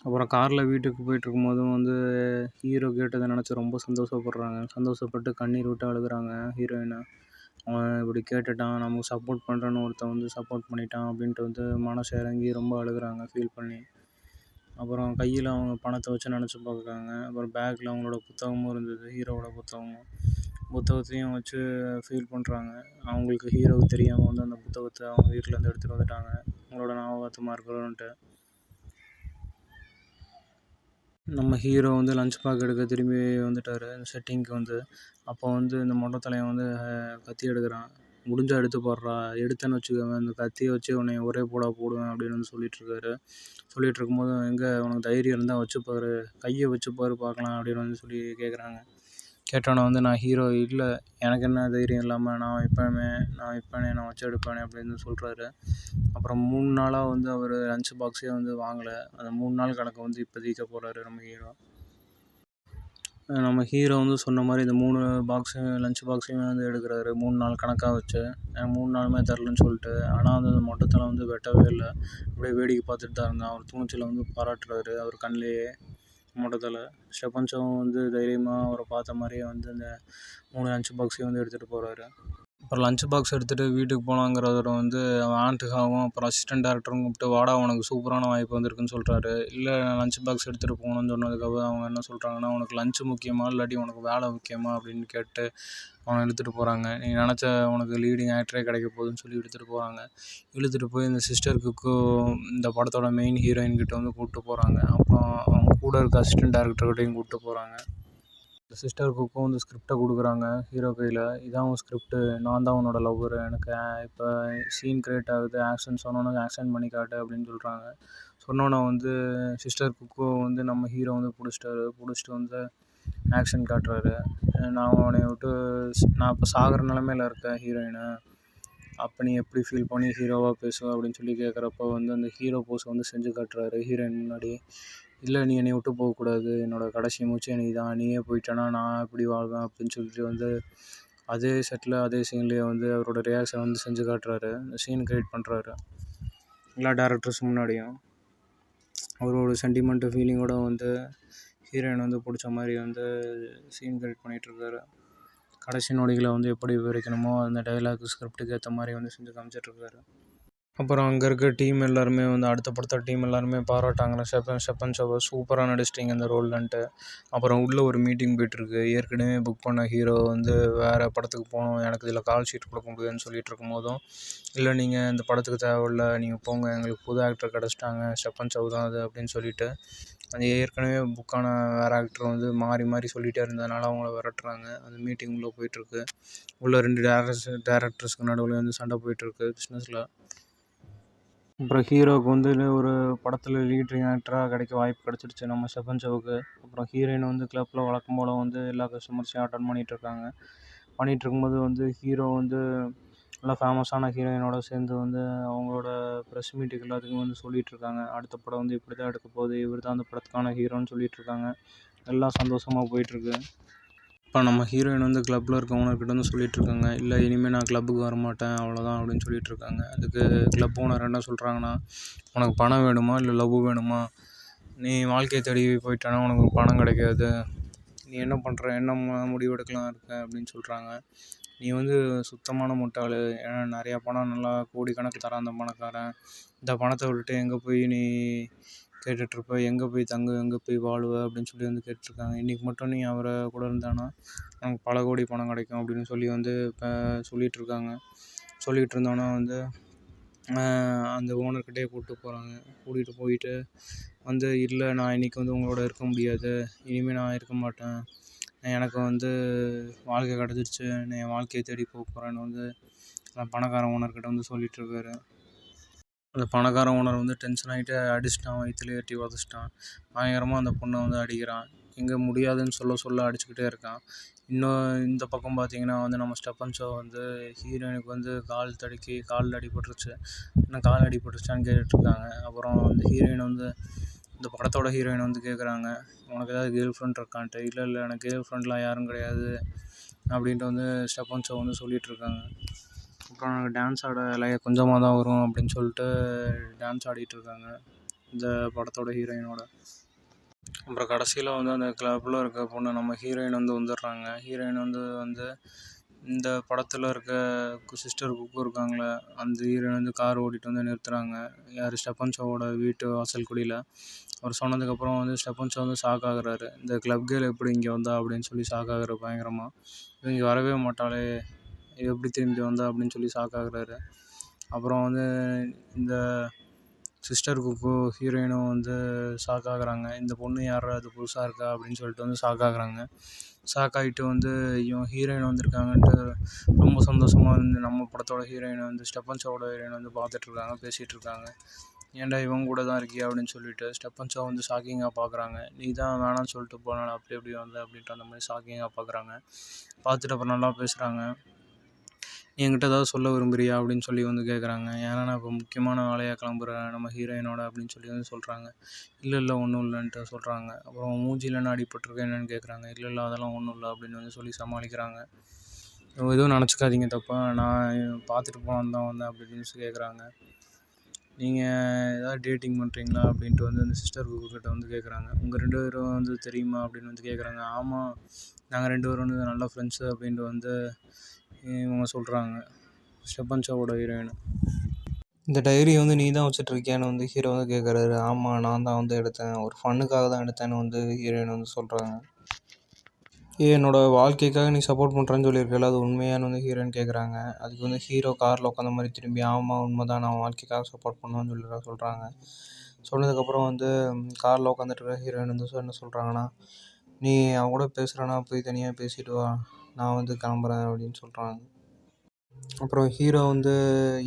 அப்புறம் காரில் வீட்டுக்கு போயிட்டுருக்கும்போதும் வந்து ஹீரோ கேட்டதை நினச்சி ரொம்ப சந்தோஷப்படுறாங்க. சந்தோஷப்பட்டு கண்ணீர் விட்டு அழுகுறாங்க ஹீரோயினை. அவன் இப்படி கேட்டுட்டான், நமக்கு சப்போர்ட் பண்ணுறேன்னு ஒருத்தன் வந்து சப்போர்ட் பண்ணிட்டான் அப்படின்ட்டு வந்து மனசு இறங்கி ரொம்ப அழுகுறாங்க ஃபீல் பண்ணி. அப்புறம் கையில் அவங்க பணத்தை வச்சு நினச்சி பார்க்குறாங்க. அப்புறம் பேக்கில் அவங்களோட புத்தகமும் இருந்தது, ஹீரோவோட புத்தகமும். புத்தகத்தையும் வச்சு ஃபீல் பண்ணுறாங்க. அவங்களுக்கு ஹீரோவுக்கு தெரியாமல் வந்து அந்த புத்தகத்தை அவங்க வீட்டிலேருந்து எடுத்துகிட்டு வந்துட்டாங்க, அவங்களோட ஞாபகார்த்தமாக இருக்கணுன்ட்டு. நம்ம ஹீரோ வந்து லஞ்ச் பேக் எடுக்க திரும்பி வந்துட்டார் செட்டிங்க்கு வந்து. அப்போ வந்து இந்த மொட்டை தலையன் வந்து கத்தி எடுக்கிறான். முடிஞ்சா எடுத்து போடுறா, எடுத்தேன்னு வச்சுக்கோங்க இந்த கத்தியை வச்சு உன்னை ஒரே போடுவேன் அப்படின்னு வந்து சொல்லிகிட்ருக்காரு. சொல்லிகிட்ருக்கும்போது எங்கே உனக்கு தைரியம் இருந்தால் வச்சுப்பாரு, கையை வச்சுப்பாரு பார்க்கலாம் அப்படின்னு வந்து சொல்லி கேட்குறாங்க. கேட்டோன்னே வந்து நான் ஹீரோ இல்லை எனக்கு என்ன தைரியம் இல்லாமல் நான் வச்சு எடுப்பேனே அப்படின்னு சொல்கிறாரு. அப்புறம் 3 நாளாக வந்து அவர் லஞ்ச் பாக்ஸே வந்து வாங்கலை. அந்த 3 நாள் கணக்கை வந்து இப்போ தீர்க்க போகிறாரு நம்ம ஹீரோ. நம்ம ஹீரோ வந்து சொன்ன மாதிரி இந்த 3 லஞ்ச் பாக்ஸையுமே வந்து எடுக்கிறாரு 3 நாள் கணக்காக வச்சு. 3 நாளுமே தரலன்னு சொல்லிட்டு. ஆனால் வந்து அந்த மொட்டத்தலை வந்து வெட்டவே இல்லை, அப்படியே வேடிக்கை பார்த்துட்டு தான் இருந்தான். அவர் துணிச்சலை வந்து பாராட்டுறாரு அவர் கண்ணிலேயே மொட்டத்தலை. ஸ்டெப்பன் சோ வந்து தைரியமாக அவரை பார்த்த மாதிரியே வந்து அந்த 3 லஞ்ச் பாக்ஸையும் வந்து எடுத்துகிட்டு போகிறாரு. அப்புறம் லஞ்ச் பாக்ஸ் எடுத்துகிட்டு வீட்டுக்கு போனாங்கிறதோட வந்து அவன் ஆண்ட்டுக்காகவும் அப்புறம் அசிஸ்டன்ட் டேரக்டரும் கூப்பிட்டு வாடா உனக்கு சூப்பரான வாய்ப்பு வந்திருக்குன்னு சொல்கிறாரு. இல்லை லஞ்ச் பாக்ஸ் எடுத்துகிட்டு போகணுன்னு சொன்னதுக்கப்புறம் அவங்க என்ன சொல்கிறாங்கன்னா உனக்கு லஞ்சு முக்கியமா இல்லாட்டி உனக்கு வேலை முக்கியமா அப்படின்னு கேட்டு அவனை இழுத்துட்டு போகிறாங்க. நீ நினச்ச உனக்கு லீடிங் ஆக்டரே கிடைக்க போகுதுன்னு சொல்லி இழுத்துட்டு போகிறாங்க. இழுத்துட்டு போய் இந்த சிஸ்டர் குக்கும் இந்த படத்தோட மெயின் ஹீரோயின் கிட்ட வந்து கூப்பிட்டு போகிறாங்க. அப்புறம் அவங்க கூட இருக்க அசிஸ்டன்ட் டேரக்டர்கிட்டையும் கூப்பிட்டு போகிறாங்க. இந்த சிஸ்டர் குக்கும் வந்து ஸ்கிரிப்டை கொடுக்குறாங்க ஹீரோ கையில். இதான் உன் ஸ்கிரிப்டு, நான் தான் உன்னோட லவ்வரு, எனக்கு இப்போ சீன் க்ரியேட் ஆகுது, ஆக்ஷன் சொன்னோன்னே ஆக்ஷன் பண்ணி காட்டு அப்படின்னு சொல்கிறாங்க. சொன்னோன்னே வந்து சிஸ்டர் குக்கோ வந்து நம்ம ஹீரோ வந்து பிடிச்சிட்டு வந்து ஆக்ஷன் காட்டுறாரு. நான் இப்போ சாகிற நிலமையில இருக்கேன் ஹீரோயினை, அப்போ நீ எப்படி ஃபீல் பண்ணி ஹீரோவாக பேசுவேன் அப்படின்னு சொல்லி கேட்குறப்போ வந்து அந்த ஹீரோ போஸை வந்து செஞ்சு காட்டுறாரு ஹீரோயின் முன்னாடி. இல்லை நீ என்னை விட்டு போகக்கூடாது, என்னோடய கடைசி மூச்சே நீ தான், நீயே போயிட்டேன்னா நான் எப்படி வாழ்வேன் அப்படின்னு சொல்லிட்டு வந்து அதே செட்டில் அதே சீன்லேயே வந்து அவரோட ரியாக்ஷன் வந்து செஞ்சு காட்டுறாரு. இந்த சீன் க்ரியேட் பண்ணுறாரு எல்லா டேரக்டர்ஸ் முன்னாடியும். அவரோட சென்டிமெண்ட்டு ஃபீலிங்கோடு வந்து ஹீரோயின் வந்து பிடிச்ச மாதிரி வந்து சீன் க்ரியேட் பண்ணிகிட்ருக்காரு. கடைசி நொடிகளை வந்து எப்படி விவரிக்கணுமோ அந்த டைலாக் ஸ்கிரிப்டுக்கு ஏற்ற மாதிரி வந்து செஞ்சு காமிச்சிட்ருக்காரு. அப்புறம் அங்கே இருக்க டீம் எல்லாருமே வந்து அடுத்த படத்த டீம் எல்லாருமே பாராட்டாங்க. ஷெப்பன் ஷோவை சூப்பராக நடிச்சிட்டிங்க இந்த ரோல்லன்ட்டு. அப்புறம் உள்ளே ஒரு மீட்டிங் போயிட்டுருக்கு. ஏற்கனவே புக் பண்ண ஹீரோ வந்து வேறு படத்துக்கு போகணும், எனக்கு இதில் கால் ஷீட் கொடுக்க முடியாதுன்னு சொல்லிட்டு இருக்கும்போதும், இல்லை நீங்கள் இந்த படத்துக்கு தேவையில்ல, நீங்கள் போங்க, எங்களுக்கு புது ஆக்டர் கிடச்சிட்டாங்க, ஷெப்பன் ஷோ தான் அது அப்படின்னு சொல்லிட்டு அந்த ஏற்கனவே புக்கான வேறு ஆக்டர் வந்து மாறி மாறி சொல்லிகிட்டே இருந்ததுனால அவங்கள விரட்டுறாங்க. அந்த மீட்டிங் உள்ளே போயிட்டுருக்கு. உள்ள 2 டேரக்டர்ஸ்க்கு நடுவில் வந்து சண்டை போயிட்டுருக்கு பிஸ்னஸில். அப்புறம் ஹீரோவுக்கு வந்து ஒரு படத்தில் லீட் ஆக்டராக கிடைக்க வாய்ப்பு கிடச்சிருச்சு நம்ம ஷெப்பன் ஷோவுக்கு. அப்புறம் ஹீரோயின் வந்து கிளப்பில் வழக்கம் போல் வந்து எல்லா கஸ்டமர்ஸையும் அட்டன் பண்ணிகிட்ருக்காங்க. பண்ணிகிட்ருக்கும்போது வந்து ஹீரோ வந்து நல்லா ஃபேமஸான ஹீரோயினோட சேர்ந்து வந்து அவங்களோட ப்ரெஸ் மீட்டுக்கு எல்லாத்துக்கும் வந்து சொல்லிகிட்ருக்காங்க. அடுத்த படம் வந்து இப்படி தான் எடுக்க போகுது, இவர் தான் அந்த படத்துக்கான ஹீரோன்னு சொல்லிகிட்ருக்காங்க. எல்லாம் சந்தோஷமாக போயிட்டுருக்கு. இப்போ நம்ம ஹீரோயின் வந்து கிளப்பில் இருக்க ஓனர்கிட்ட வந்து சொல்லிகிட்ருக்காங்க, இல்லை இனிமேல் நான் கிளப்புக்கு வரமாட்டேன் அவ்வளோதான் அப்படின்னு சொல்லிகிட்ருக்காங்க. அதுக்கு கிளப் ஓனர் என்ன சொல்கிறாங்கன்னா, உனக்கு பணம் வேணுமா இல்லை லவ் வேணுமா? நீ வாழ்க்கையை தேடி போயிட்டானா உனக்கு பணம் கிடைக்காது. நீ என்ன பண்ணுற, என்ன முடிவு எடுக்கலாம் இருக்க அப்படின்னு சொல்கிறாங்க. நீ வந்து சுத்தமான முட்டாள். ஏன்னா நிறையா பணம் நல்லா கோடிக்கணக்கு தரான் அந்த பணக்காரன். இந்த பணத்தை விட்டுட்டு எங்கே போய் நீ கேட்டுட்ருப்ப, எங்கே போய் தங்கு, எங்கே போய் வாழுவ அப்படின்னு சொல்லி வந்து கேட்டுட்ருக்காங்க. இன்றைக்கி மட்டும் நீ அவரை கூட இருந்தானா நமக்கு பல கோடி பணம் கிடைக்கும் அப்படின்னு சொல்லி வந்து இப்போ சொல்லிகிட்ருக்காங்க. சொல்லிகிட்டு இருந்தோன்னா வந்து அந்த ஓனர்கிட்டே கூட்டிகிட்டு போயிட்டு வந்து, இல்லை நான் இன்றைக்கி வந்து உங்களோட இருக்க முடியாது, இனிமேல் நான் இருக்க மாட்டேன், எனக்கு வந்து வாழ்க்கை கிடச்சிருச்சு, நான் என் வாழ்க்கையை தேடி போக போகிறேன்னு வந்து அந்த பணக்கார ஓனர்கிட்ட வந்து சொல்லிகிட்ருக்காரு. அந்த பணக்கார ஓனர் வந்து டென்ஷன் ஆகிட்டு அடிச்சிட்டான், வயிற்றுல ஏற்றி உதச்சிட்டான். பயங்கரமாக அந்த பொண்ணை வந்து அடிக்கிறான். எங்கே முடியாதுன்னு சொல்ல அடிச்சுக்கிட்டே இருக்கான். இன்னும் இந்த பக்கம் பார்த்திங்கன்னா வந்து நம்ம ஷெப்பன் ஷோ வந்து ஹீரோயினுக்கு வந்து காலில் அடிபட்டுருச்சு. இன்னும் கால் அடிபட்டுருச்சான்னு கேட்டுட்ருக்காங்க. அப்புறம் அந்த ஹீரோயின் வந்து இந்த படத்தோட ஹீரோயின் வந்து கேட்குறாங்க, உனக்கு ஏதாவது கேர்ள் ஃப்ரெண்ட் இருக்கான்ட்டு. இல்லை எனக்கு கேர்ள் ஃப்ரெண்ட்லாம் யாரும் கிடையாது அப்படின்ட்டு வந்து ஷெப்பன் ஷோ வந்து சொல்லிகிட்ருக்காங்க. அப்புறம் எனக்கு டான்ஸ் ஆட கொஞ்சமாக தான் வரும் அப்படின்னு சொல்லிட்டு டான்ஸ் ஆடிட்டுருக்காங்க இந்த படத்தோட ஹீரோயினோட. அப்புறம் கடைசியில் வந்து அந்த கிளப்பில் இருக்க பொண்ணு நம்ம ஹீரோயின் வந்து வந்துடுறாங்க. ஹீரோயின் வந்து இந்த படத்தில் இருக்க சிஸ்டர் குக்கு இருக்காங்களே, அந்த ஹீரோயின் வந்து கார் ஓட்டிகிட்டு வந்து நிறுத்துகிறாங்க. யார், ஷெப்பன் ஷோவோட வீட்டு வாசல் குடியில். அவர் சொன்னதுக்கப்புறம் வந்து ஷெப்பன் ஷோ வந்து ஷாக் ஆகுறாரு. இந்த கிளப் கேர்ள் எப்படி இங்கே வந்தா அப்படின்னு சொல்லி ஷாக் ஆகுறாரு பயங்கரமாக. இவங்க வரவே மாட்டாளே, எப்படி திரும்பி வந்தா அப்படின்னு சொல்லி ஷாக் ஆகுறாரு. அப்புறம் வந்து இந்த சிஸ்டர் குக்கு ஹீரோயினும் வந்து ஷாக் ஆகுறாங்க. இந்த பொண்ணு யாரா அது புதுசாக இருக்கா அப்படின்னு சொல்லிட்டு வந்து ஷாக் ஆகுறாங்க. ஷாக் ஆகிட்டு வந்து இவன் ஹீரோயின் வந்திருக்காங்கன்ட்டு ரொம்ப சந்தோஷமாக வந்து நம்ம படத்தோட ஹீரோயினை வந்து ஷெப்பன் ஷோவோட ஹீரோயினை வந்து பார்த்துட்ருக்காங்க, பேசிகிட்ருக்காங்க. ஏன்டா இவங்க கூட தான் இருக்கியா அப்படின்னு சொல்லிட்டு ஷெப்பன் ஷோ வந்து ஷாக்கிங்காக பார்க்குறாங்க. நீ தான் வேணான்னு சொல்லிட்டு போனால அப்படி எப்படி வந்த அப்படின்ட்டு அந்த மாதிரி ஷாக்கிங்காக பார்க்குறாங்க. பார்த்துட்டு அப்புறம் நல்லா பேசுகிறாங்க. நீ என்கிட்ட ஏதாவது சொல்ல விரும்புகிறியா அப்படின்னு சொல்லி வந்து கேட்குறாங்க. ஏன்னா நான் இப்போ முக்கியமான வேலையாக கிளம்புறேன் நம்ம ஹீரோயினோட அப்படின்னு சொல்லி வந்து சொல்கிறாங்க. இல்லை ஒன்றும் இல்லைன்ட்டு சொல்கிறாங்க. அப்புறம் மூஞ்சியில் என்ன அடிபட்டிருக்கு என்னென்னு கேட்குறாங்க. இல்லை அதெல்லாம் ஒன்றும் இல்லை அப்படின்னு வந்து சொல்லி சமாளிக்கிறாங்க. எதுவும் நினச்சிக்காதீங்க தப்பா, நான் பார்த்துட்டு போகலான்னு தான் வந்தேன் அப்படின்னு சொல்லி கேட்குறாங்க. நீங்கள் ஏதாவது டேட்டிங் பண்ணுறீங்களா அப்படின்ட்டு வந்து அந்த சிஸ்டர் கிட்ட வந்து கேட்குறாங்க. உங்கள் 2 பேரும் வந்து தெரியுமா அப்படின்னு வந்து கேட்குறாங்க. ஆமாம், நாங்கள் 2 பேரும் வந்து நல்ல ஃப்ரெண்ட்ஸு அப்படின்ட்டு வந்து இவங்க சொல்கிறாங்க, ஷெப்பன் ஷோவோட ஹீரோயின். இந்த டைரியை வந்து நீ தான் வச்சுட்ருக்கியான்னு வந்து ஹீரோ வந்து கேட்குறாரு. ஆமாம், நான் தான் வந்து எடுத்தேன், ஒரு ஃபன்னுக்காக தான் எடுத்தேன்னு வந்து ஹீரோயின் வந்து சொல்கிறாங்க. என்னோடய வாழ்க்கைக்காக நீ சப்போர்ட் பண்ணுறேன்னு சொல்லியிருக்கல, அது உண்மையானு வந்து ஹீரோயின் கேட்குறாங்க. அதுக்கு வந்து ஹீரோ காரில் உட்காந்த மாதிரி திரும்பி, ஆமாம் உண்மை தான், நான் வாழ்க்கைக்காக சப்போர்ட் பண்ணுவேன்னு சொல்கிறாங்க. சொன்னதுக்கப்புறம் வந்து காரில் உட்காந்துட்டு இருக்க ஹீரோயின் வந்து என்ன சொல்கிறாங்கன்னா, நீ அவங்க கூட பேசுகிறேன்னா போய் தனியாக பேசிட்டு வா, நான் வந்து கிளம்புறேன் அப்படின்னு சொல்கிறாங்க. அப்புறம் ஹீரோ வந்து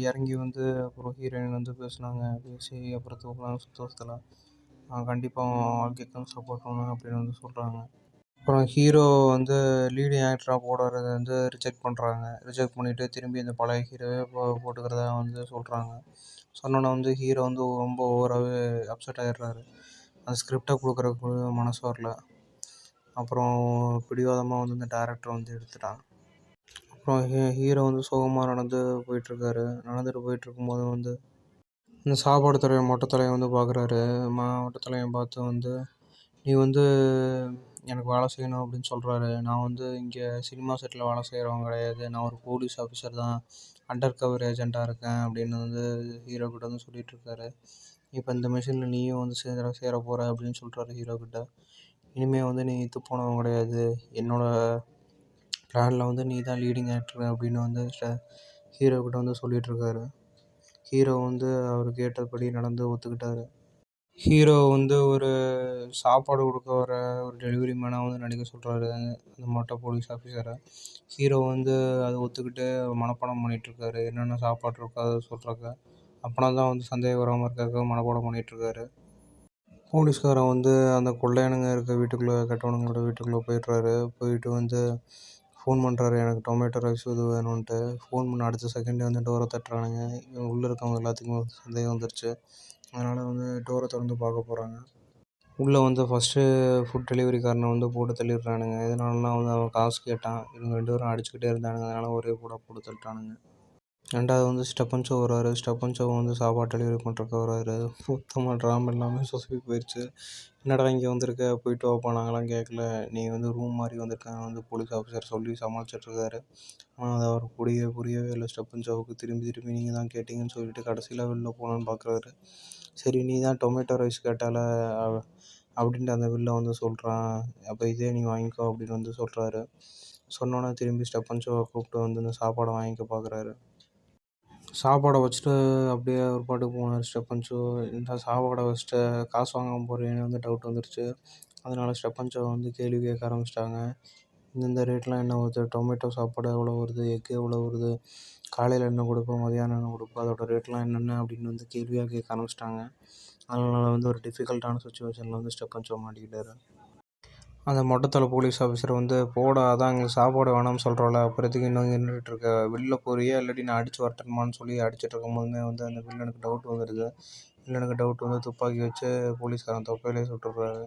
இறங்கி வந்து அப்புறம் ஹீரோயின் வந்து பேசி அப்புறம் தூக்கலாம் சுத்தத்தில் கண்டிப்பாக வாழ்க்கைக்காக சப்போர்ட் பண்ணுவேன் அப்படின்னு வந்து சொல்கிறாங்க. அப்புறம் ஹீரோ வந்து லீடிங் ஆக்டராக போடுறத வந்து ரிஜெக்ட் பண்ணிவிட்டு திரும்பி இந்த பழைய ஹீரோவே போட்டுக்கிறதா வந்து சொல்கிறாங்க. சொன்னோன்னே வந்து ஹீரோ வந்து ரொம்ப ஓவராகவே அப்செட் ஆகிடுறாரு. அந்த ஸ்கிரிப்டை கொடுக்குறதுக்கு மனசு வரல. அப்புறம் பிடிவாதமாக வந்து இந்த டேரக்டர் வந்து எடுத்துட்டான். அப்புறம் ஹீரோ வந்து சோகமாக நடந்துட்டு போயிட்டுருக்கும்போது வந்து இந்த சாப்பாடு தலைவன் மொட்டை தலையை வந்து பார்க்குறாரு. மொட்டை தலைவன் பார்த்து வந்து, நீ வந்து எனக்கு வேலை செய்யணும் அப்படின்னு சொல்கிறாரு. நான் வந்து இங்கே சினிமா செட்டில் வேலை செய்கிறவன் கிடையாது. நான் ஒரு போலீஸ் ஆஃபீஸர் தான். அண்டர் கவர் ஏஜென்ட்டாக இருக்கேன் அப்படின்னு வந்து ஹீரோக்கிட்ட வந்து சொல்லிகிட்ருக்காரு. இப்போ இந்த மிஷினில் நீயும் வந்து சேர போகிற அப்படின்னு சொல்கிறாரு ஹீரோக்கிட்ட. இனிமேல் வந்து நீ இது போனவன் கிடையாது. என்னோடய பிளானில் வந்து நீ தான் லீடிங் ஆக்டர் அப்படின்னு வந்து ஹீரோக்கிட்ட வந்து சொல்லிகிட்ருக்காரு. ஹீரோ வந்து அவர் கேட்டபடி நடந்து ஒத்துக்கிட்டாரு. ஹீரோ வந்து ஒரு சாப்பாடு கொடுக்க வர ஒரு டெலிவரி மேனாக வந்து நடிக்க சொல்கிறாரு அந்த மொட்டை போலீஸ் ஆஃபீஸரை. ஹீரோ வந்து அதை ஒத்துக்கிட்டு மனப்பாடம் பண்ணிகிட்ருக்காரு. என்னென்ன சாப்பாடு இருக்கோ அதை சொல்கிறாங்க. அப்போனா தான் வந்து சந்தேகம் வராமல் இருக்கிறதுக்காக மனப்பாடம் பண்ணிகிட்ருக்காரு. போலீஸ்காரன் வந்து அந்த கொள்ளையனுங்க இருக்க வீட்டுக்குள்ளே, கெட்டவனுங்களோட வீட்டுக்குள்ளே போயிடுறாரு. போயிட்டு வந்து ஃபோன் பண்ணுறாரு, எனக்கு டொமேட்டோ ரைஸ் இது வேணும்ன்ட்டு. ஃபோன் பண்ண அடுத்த செகண்டே வந்து டோரை தட்டுறானுங்க. உள்ளே இருக்கவங்க எல்லாத்துக்குமே சந்தேகம் வந்துருச்சு. அதனால் வந்து டோரை திறந்து பார்க்க போகிறாங்க. உள்ளே வந்து ஃபஸ்ட்டு ஃபுட் டெலிவரிக்காரனை வந்து போட்டு தள்ளிடுறானுங்க. எதனாலனா வந்து அவன் காசு கேட்டான். இவங்க 2 பேரும் அடிச்சுக்கிட்டே இருந்தானுங்க. அதனால் ஒரே போட்டு தள்ளிட்டானுங்க. 2வது வந்து ஸ்டெப்பன் ஷோ வராரு. ஸ்டெப்பன் ஷோ வந்து சாப்பாடு டெலிவரி பண்ணுறதுக்கு வராரு. மொத்தமாக ட்ராமா எல்லாமே சொதப்பி போயிடுச்சு. என்னடா இங்கே வந்திருக்க, போயிட்டு வாப்பா, நாங்களாம் கேட்கல, நீ வந்து ரூம் மாதிரி வந்திருக்காங்க வந்து போலீஸ் ஆஃபீஸர் சொல்லி சமாளிச்சிட்ருக்காரு. ஆனால் அது அவருக்கு புரியவே இல்லை. ஸ்டெப்பன் ஷோவுக்கு திரும்பி நீங்கள் தான் கேட்டிங்கன்னு சொல்லிட்டு கடைசியில் வெளில போகலான்னு பார்க்குறாரு. சரி, நீ தான் டொமேட்டோ ரைஸ் கேட்டால அப்படின்ட்டு அந்த வில்லை வந்து சொல்கிறான். அப்போ இதே நீ வாங்கிக்கோ அப்படின்னு வந்து சொல்கிறாரு. சொன்னோன்னே திரும்பி ஸ்டெப்பன் ஷோவை கூப்பிட்டு வந்து இந்த சாப்பாடை வாங்கிக்க பார்க்குறாரு. சாப்பாடை வச்சுட்டு அப்படியே ஒரு பாட்டுக்கு போனார் ஸ்டெப்பன் ஷோ. இந்த சாப்பாடை வச்சுட்டு காசு வாங்காமல் போகிறேன்னு வந்து டவுட் வந்துருச்சு. அதனால ஸ்டெப்பன் ஷோவை வந்து கேள்வி கேட்க ஆரம்பிச்சிட்டாங்க. இந்த ரேட்லாம் என்ன வருது, டொமேட்டோ சாப்பாடு எவ்வளோ வருது, எக்கு எவ்வளோ வருது, காலையில் என்ன கொடுப்போம், மதியானம் என்ன கொடுப்போம், அதோட ரேட்லாம் என்னென்ன அப்படின்னு வந்து கேள்வியாக கேட்க ஆரம்பிச்சிட்டாங்க. அதனால் வந்து ஒரு டிஃபிகல்ட்டான சுச்சுவேஷனில் வந்து ஸ்டெப்பன் ஷோ மாட்டிக்கிட்டாரு. அந்த மொட்டத்தலை போலீஸ் ஆஃபீஸர் வந்து, போடா, அதான் எங்களுக்கு சாப்பாடு வேணாம்னு சொல்கிறோம்ல, அப்புறத்துக்கு இன்னும் இங்கே நின்றுட்டுருக்க, வெளில போறியா இல்லாட்டி நான் அடித்து வரட்டுமான்னு சொல்லி அடிச்சுட்டு இருக்கும்போதுமே வந்து அந்த வில்லனுக்கு டவுட் வந்துடுது. வில்லனுக்கு டவுட் வந்து துப்பாக்கி வச்சு போலீஸ்காரன் தொப்பையிலே சுட்டுடுறாரு.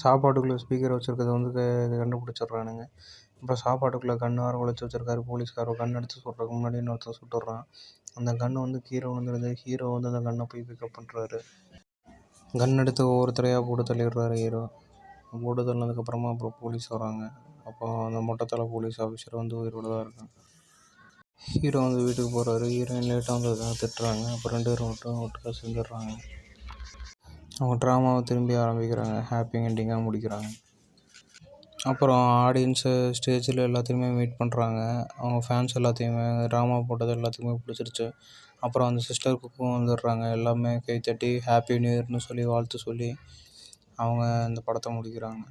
சாப்பாட்டுக்குள்ளே ஸ்பீக்கர் வச்சுருக்கத வந்து கண்டுபிடிச்சிட்றானுங்க. அப்புறம் சாப்பாட்டுக்குள்ளே கன்று வேறு ஒழிச்சு வச்சுருக்காரு போலீஸ்காரர். கன் எடுத்து சுடுறதுக்கு முன்னாடி இன்னொருத்தன் சுட்டுடுறான். அந்த கன்று வந்து ஹீரோ வந்துடுது. ஹீரோ வந்து அந்த கன்னை போய் பிக்கப் பண்ணுறாரு. கன் எடுத்து ஒவ்வொருத்தரையாக போட்டு தள்ளிடுறாரு ஹீரோ. போட்டு தள்ளினதுக்கப்புறமா அப்புறம் போலீஸ் வராங்க. அப்போ அந்த மொட்டத்தலை போலீஸ் ஆஃபீஸர் வந்து உயிரோட தான் இருக்காங்க. ஹீரோ வந்து வீட்டுக்கு போகிறாரு. ஹீரோயின் லேட்டாக வந்ததுக்காக திட்டுறாங்க. அப்புறம் 2 பேரும் மட்டும் ஒட்டுக்காக செஞ்சிடுறாங்க. அவங்க ட்ராமாவை திரும்பி ஆரம்பிக்கிறாங்க. ஹாப்பி எண்டிங்காக முடிக்கிறாங்க. அப்புறம் ஆடியன்ஸு ஸ்டேஜில் எல்லாத்தையுமே மீட் பண்ணுறாங்க. அவங்க ஃபேன்ஸ் எல்லாத்தையுமே ட்ராமா போட்டது எல்லாத்துக்குமே பிடிச்சிருச்சு. அப்புறம் அந்த சிஸ்டர் குக்கும் வந்துடுறாங்க. எல்லாமே கைத்தட்டி ஹாப்பி நியூ இயர்னு சொல்லி வாழ்த்து சொல்லி அவங்க இந்த படத்தை முடிக்கிறாங்க.